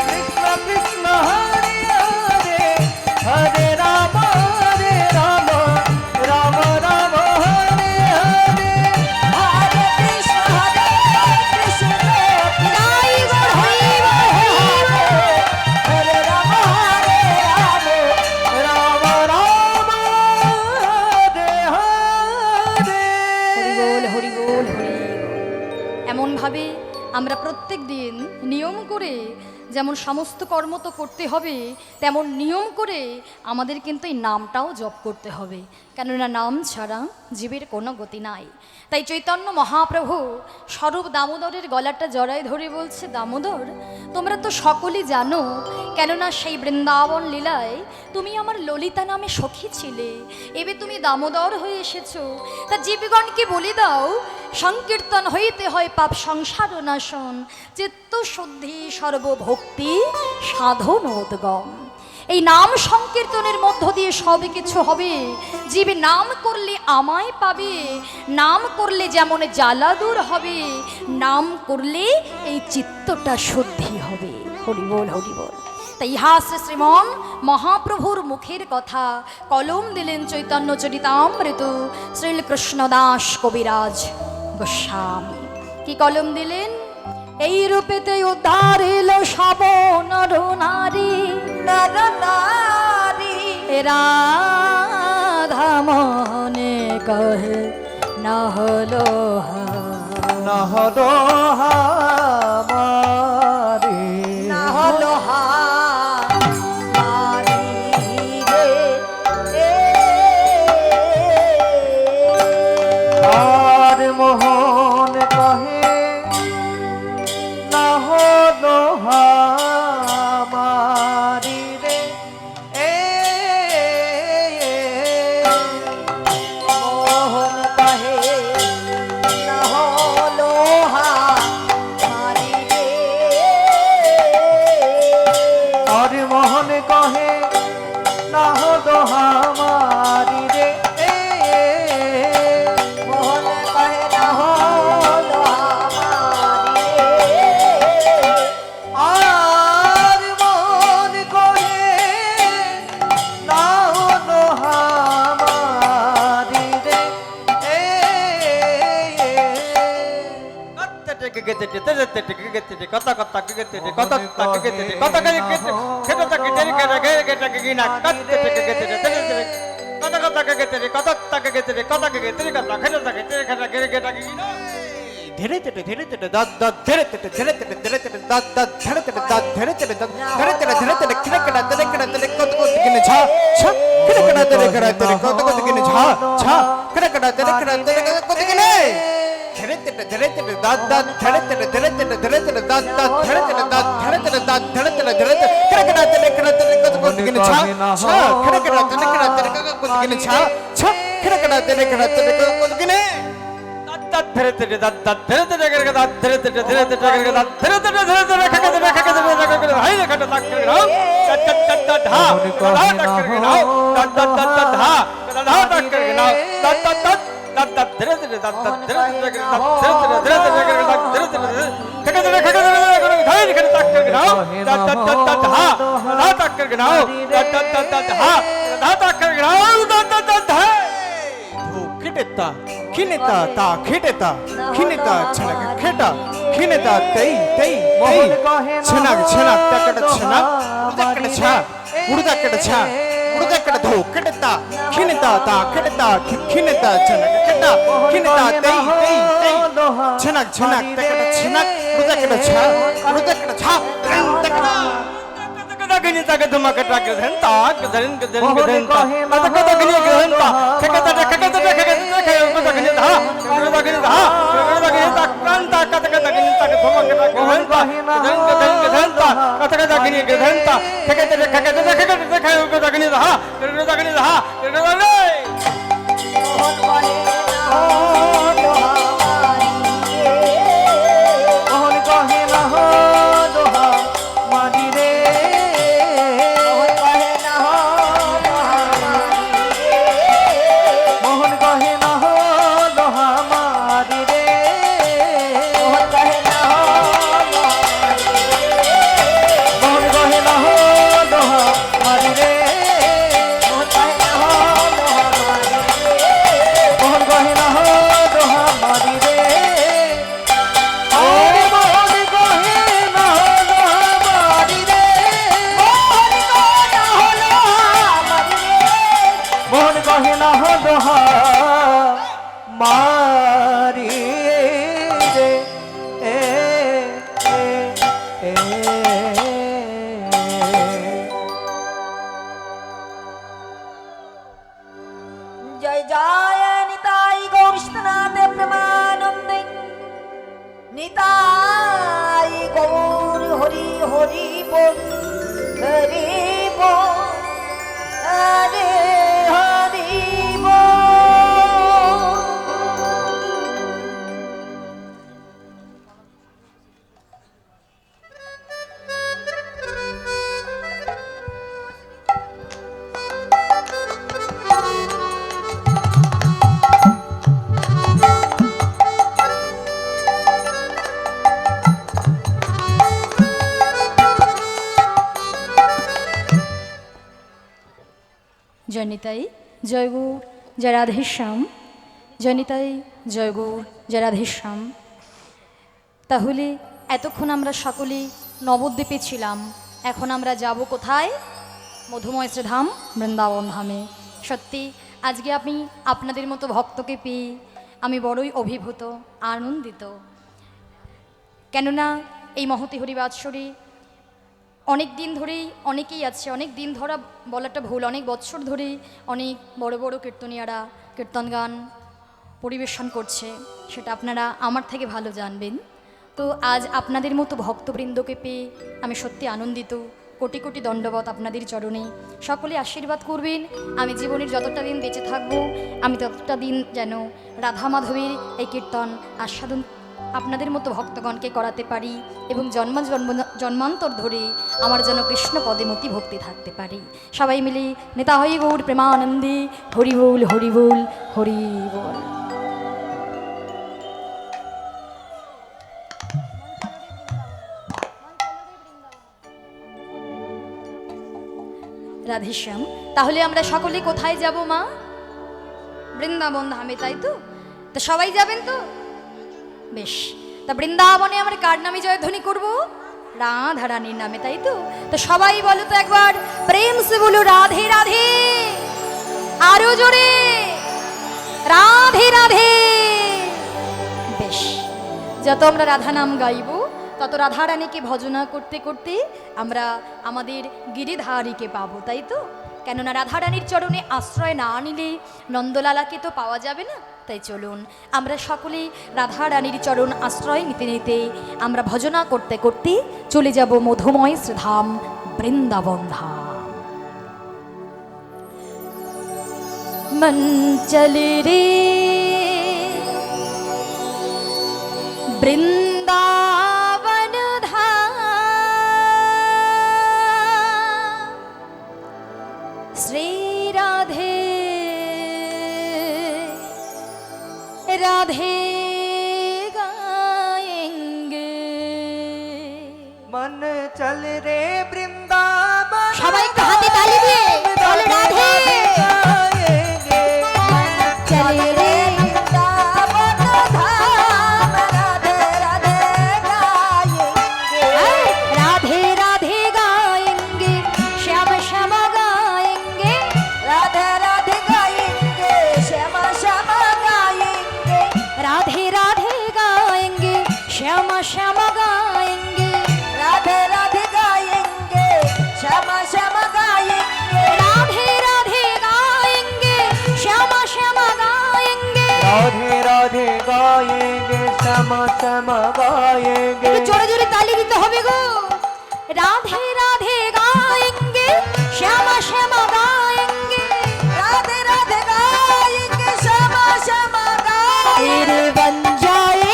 कृष्ण कृष्ण हरे हरे, हरे राम राम राम हरे हरे। हरे कृष्ण निताई गौर हरि हरे राम राम राम हरे हरे। হরি বল হরি। এমন ভাবে আমরা প্রত্যেক দিন নিয়ম করে যেমন সমস্ত কর্ম তো করতে হবে, তেমন নিয়ম করে আমাদের কিন্তু এই নামটাও জপ করতে হবে, কেননা নাম ছাড়া জীবের কোনো গতি নাই। তাই চৈতন্য মহাপ্রভু স্বরূপ দামোদরের গলাটা জড়ায় ধরে বলছে, দামোদর তোমরা তো সকলেই জানো, কেননা সেই বৃন্দাবন লীলায় তুমি আমার ললিতা নামে সখী ছিলে, এবে তুমি দামোদর হয়ে এসেছো, তা জীবগণকে বলে দাও সংকীর্তন হইতে হয় পাপ সংসার নাশন, চিত্ত শুদ্ধি সর্বভক্তি সাধনোদ্গম। এই নাম সংকীর্তনের মধ্য দিয়ে সব কিছু হবে। জীব নাম করলে আমায় পাবে, নাম করলে যেমন জ্বালা দূর হবে, নাম করলে এই চিত্তটা শুদ্ধি হবে। হরিবোল হরিবোল। তাই ইহা শ্রীমন মহাপ্রভুর মুখের কথা কলম দিলেন চৈতন্য চরিতামৃত শ্রীকৃষ্ণ দাস কবিরাজ গোস্বামী। কি কলম দিলেন? এই রূপেতে উদ্ধার এলো সব নর নারী, নর নারী রাধা মনে কহে না হলো না হলো হামারি, না হলো হামারি রে। আর মোহন কহে না হলো হামারি রে। মোহন কহে না হলো হামারি রে। আর মোহন কহে না হলো হামারি রে। মোহন কহে না হলো হামারি রে। আর মন কহে না হলো হামারি রে। ধীরে ধীরে ধীরে ধীরে দাঁত দাঁত ধীরে ধীরে ধীরে ধীরে ধীরে ধীরে দাঁত দাঁত ধীরে ধীরে দাঁত ধীরে ধীরে দাঁত ধীরে ধীরে ধীরে ধীরে খিরে কেনা ধীরে কেনা ধীরে কত কত কিনে ঝা ছা খিরে কেনা ধীরে কেনা ধীরে কত কত কিনে ঝা ছা খিরে কেনা ধীরে কেনা ধীরে কত কিনে ধীরে ধীরে ধীরে ধীরে দাঁত দাঁত ধীরে ধীরে ধীরে ধীরে ধীরে ধীরে দাঁত দাঁত ধীরে ধীরে দাঁত ধীরে ধীরে দাঁত ধীরে ধীরে ধীরে ধীরে খিরে কেনা ধীরে কেনা ধীরে কত কত কিনে ঝা ছা খিরে কেনা ধীরে কেনা ধীরে কত কত কিনে ঝা ছা খিরে কেনা ধীরে কেনা ধীরে কত কত কিনে ধীরে ধীরে দাঁত দাঁত ধীরে ধীরে করে দাঁত ধীরে ধীরে ধীরে ধীরে করে দাঁত ধীরে ধীরে ধীরে ধীরে খাকে ধীরে খাকে ধীরে খাকে করে হাই রে খাটা তাক করে নাও দাঁত দাঁত দাঁত ধা দাঁত করে নাও দাঁত দাঁত দাঁত ধা দাঁত তাক করে নাও দাঁত দাঁত দাঁত দাঁত দাঁত ধীরে ধীরে দাঁত দাঁত ধীরে ধীরে করে দাঁত ধীরে ধীরে ধীরে করে দাঁত ধীরে ধীরে খাকে ধীরে করে হাই রে খাটা তাক করে নাও দাঁত দাঁত দাঁত ধা দাঁত তাক করে নাও দাঁত দাঁত দাঁত ধা দাঁত তাক করে নাও দাঁত দাঁত দাঁত ধা খিটেতা খিনেতা তা খিটেতা খিনেতা ছনাক খেটা খিনেতা তেই তেই তেই ছনাক ছনাক টাকটা ছনাক উড়দাকটা ছা উড়দাকটা ছা উড়দাকটা ধো খিটেতা খিনেতা তা খিটেতা খিনেতা ছনাক খেটা খিনেতা তেই তেই তেই ছনাক ছনাক টাকটা ছনাক উড়দাকটা ছা উড়দাকটা ছা টাকটা গনি তাকে ধমাকে টাকে ধনতা গদরন গদরন গদনতা কত কত গনি গদনতা খেকতা খেকতা খেকতা খেকতা গনি ধা খেকতা গনি ধা খেকতা গনি তাকান্তা কত কত গনি তাকে ধমাকে টাকে ধনতা গদরন গদরন গদনতা কত কত গনি গদনতা খেকতা খেকতা খেকতা খেকতা গনি ধা খেকতা গনি ধা খেকতা রে মোহন কহে না হলো হামারি রে। মোহন কহে না হলো হামারি রে। মোহন কহে না হলো হামারি রে। মোহন কহে না হলো হামারি রে। মোহন কহে না হলো হামারি রে। মোহন কহে না হলো হামারি রে। মোহন কহে না হলো হামারি রে। মোহন কহে না হলো হামারি রে। আরে মোহন কহে না হলো হামারি রে। মোহন কহে না হলো হামারি রে। এ এ এ জয় জয় নিতাই গৌরীষ্ণনাথে প্রেমানন্দে নিতাই গৌর হরি হরি বল হরি বল হরে হরি বল। জয়নিতাই জয় গৌর জয় রাধেশ্যাম, জয়নিতাই জয় গৌর জয় রাধেশ্যাম। তাহলে এতক্ষণ আমরা সকলে নবদ্বীপে ছিলাম, এখন আমরা যাব কোথায়? মধুময় শ্রীধাম বৃন্দাবন ধামে। সত্যি আজকে আমি আপনাদের মতো ভক্তকে পেয়ে আমি বড়ই অভিভূত, আনন্দিত। কেননা এই মহতী হরিবাৎসরে অনেক দিন ধরেই অনেকেই আছে, অনেক দিন ধরা বলাটা ভুল, অনেক বছর ধরেই অনেক বড় বড় কীর্তনীয়ারা কীর্তন গান পরিবেশন করছে, সেটা আপনারা আমার থেকে ভালো জানবেন। তো আজ আপনাদের মতো ভক্তবৃন্দকে পেয়ে আমি সত্যি আনন্দিত। কোটি কোটি দণ্ডবত আপনাদের চরণে। সকলে আশীর্বাদ করবেন, আমি জীবনের যতটা দিন বেঁচে থাকব আমি ততটা দিন যেন রাধা মাধবীর এই কীর্তন আস্বাদন আপনাদের মতো ভক্তগণকে করাতে পারি এবং জন্মান্তর ধরে আমার যেন কৃষ্ণ পদে মতি ভক্তি থাকতে পারি। সবাই মিলে নেতা হই গৌর প্রেমানন্দে হরি বল হরি বল হরি বল। রাধেশ্যাম, তাহলে আমরা সকলে কোথায় যাব মা? বৃন্দাবন ধামে, তাই তো? তো সবাই যাবেন তো? বেশ, তা বৃন্দাবনে আমরা কার নামে জয়ধ্বনি করব? রাধা রানীর নামে, তাই তো? তো সবাই বলো তো একবার প্রেম সে বলো রাধে রাধে, আরো জোরে রাধে রাধে। বেশ, যত আমরা রাধা নাম গাইব তত রাধা রানীকে ভজনা করতে করতে আমরা আমাদের গিরিধারীকে পাবো, তাই তো? কেননা রাধা রানীর চরণে আশ্রয় না নিলে নন্দলালাকে তো পাওয়া যাবে না। তাই চলুন আমরা সকলে রাধা রানীর চরণ আশ্রয় নিতে নিতে আমরা ভজনা করতে করতে চলে যাব মধুময় শ্রীধাম বৃন্দাবন ধাম। মন চলে রে বৃন্দাবন ধাম, শ্রী রাধে राधे गाएंगे। मन चल रे वृंदावन, সবাই একটু হাতে তালি দিয়ে বলো রাধে। চলে রে বৃন্দাবন ধাম, রাধে রাধে গায়েঙ্গে। राधे राधे गाएंगे, श्याम श्याम गाएंगे। राधे राधे गाएंगे, श्याम श्याम गाएंगे। राधे राधे गाएंगे, श्याम श्याम गाएंगे। राधे राधे गाएंगे, श्याम श्याम गाएंगे। राधे राधे गाएंगे, श्याम श्याम गाएंगे। राधे राधे गाएंगे, श्याम श्याम गाएंगे। একটু জোরে জোরে তালি দিতে হবে গো। রাধে রাধে গাएंगे, শ্যাম শ্যাম গাएंगे। राधे राधे गाएंगे, श्याम श्याम गाएंगे। तेरे बन जाए,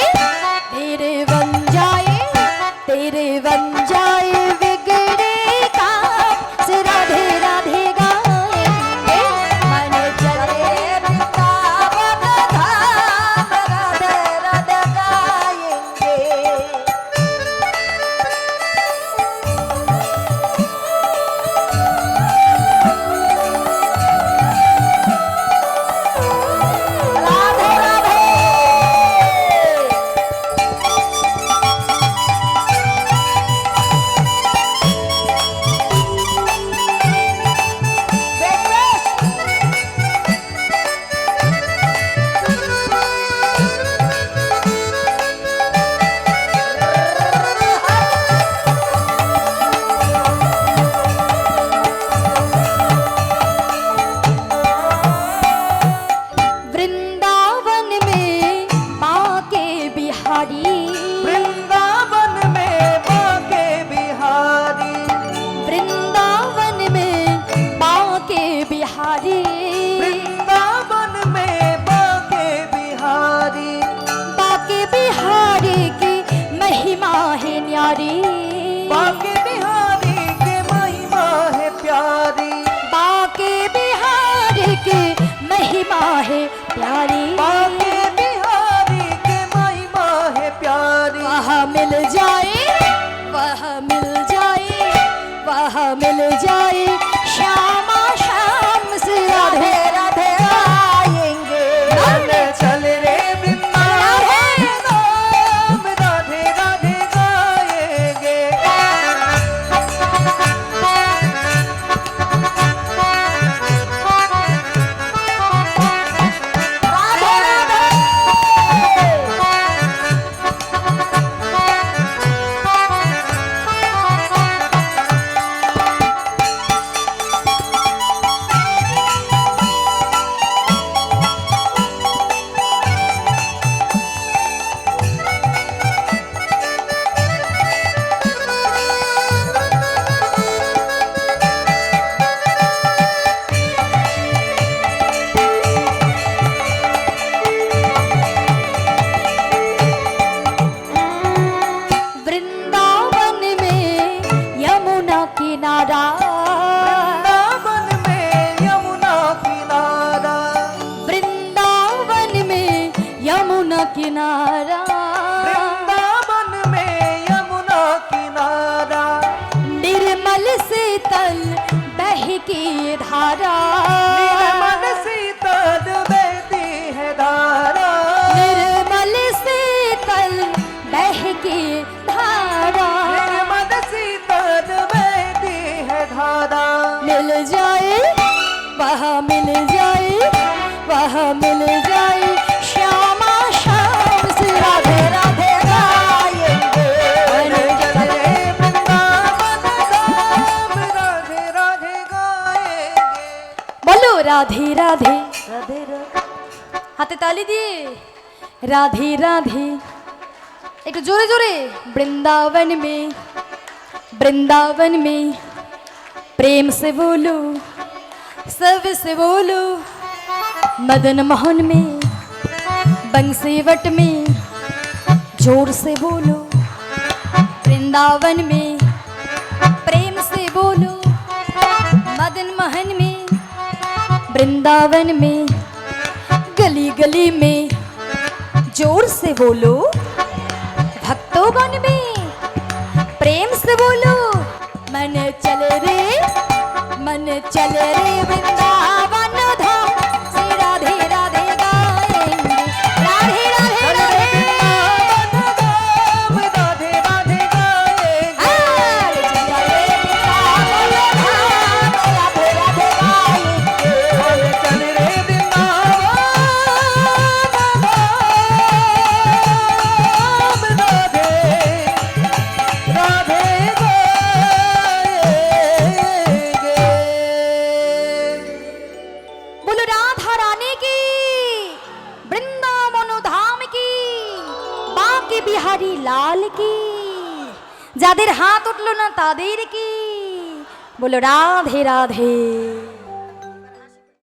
तेरे बन जाए, तेरे बन जाए बिगड़े काम से राधे राधे गाएंगे। मन चले वृंदावन धाम, राधे राधे गाएंगे। बिहारी बाके बिहारी के महिमा है प्यारी बाके बिहारी की महिमा है प्यारी बाके बिहारी के महिमा है प्यारी वह मिल जाए वह मिल जाए वह मिल जाए श्यामा शाम से राधे राधे आएंगे चल रे वृंदावन नाम राधे राधे गाएंगे वृंदावन में यमुना किनारा वृंदावन में यमुना किनारा वृंदावन में यमुना किनारा वृंदावन में यमुना किनारा निर्मल शीतल बहकी धारा निर्मल शीतल बहती है धारा निर्मल शीतल बहकी धारा निर्मल शीतल बहती है धारा मिल जाए वह मिल जाए वह मिल जाए श्यामा शाम से राधे राधे गाएंगे चल रे वृंदावन धाम राधे राधे गाएंगे बोलो राधे राधे রাধে রাধে হাতে তালি দিয়ে রাধে রাধে একটু জোরে জোরে वृंदावन में प्रेम से बोलो सब से बोलो मदन मोहन में बंसी वट में जोर से बोलो वृंदावन में प्रेम से बोलो मदन मोहन में वृंदावन में गली गली में जोर से बोलो भक्तों में प्रेम से बोलो मन चले रे वृंदावन धाम से राधे राधे गाएंगे राधे राधे राधे धाम राधे राधे गाएंगे चले रे वृंदावन धाम राधे राधे गाएंगे चल रे वृंदावन धाम राधे राधे गाएंगे बोलो राधा रानी की वृंदावन धाम की बाके बिहारी लाल की যাদের হাত উঠলো না তাদের কি বলো রাধে রাধে।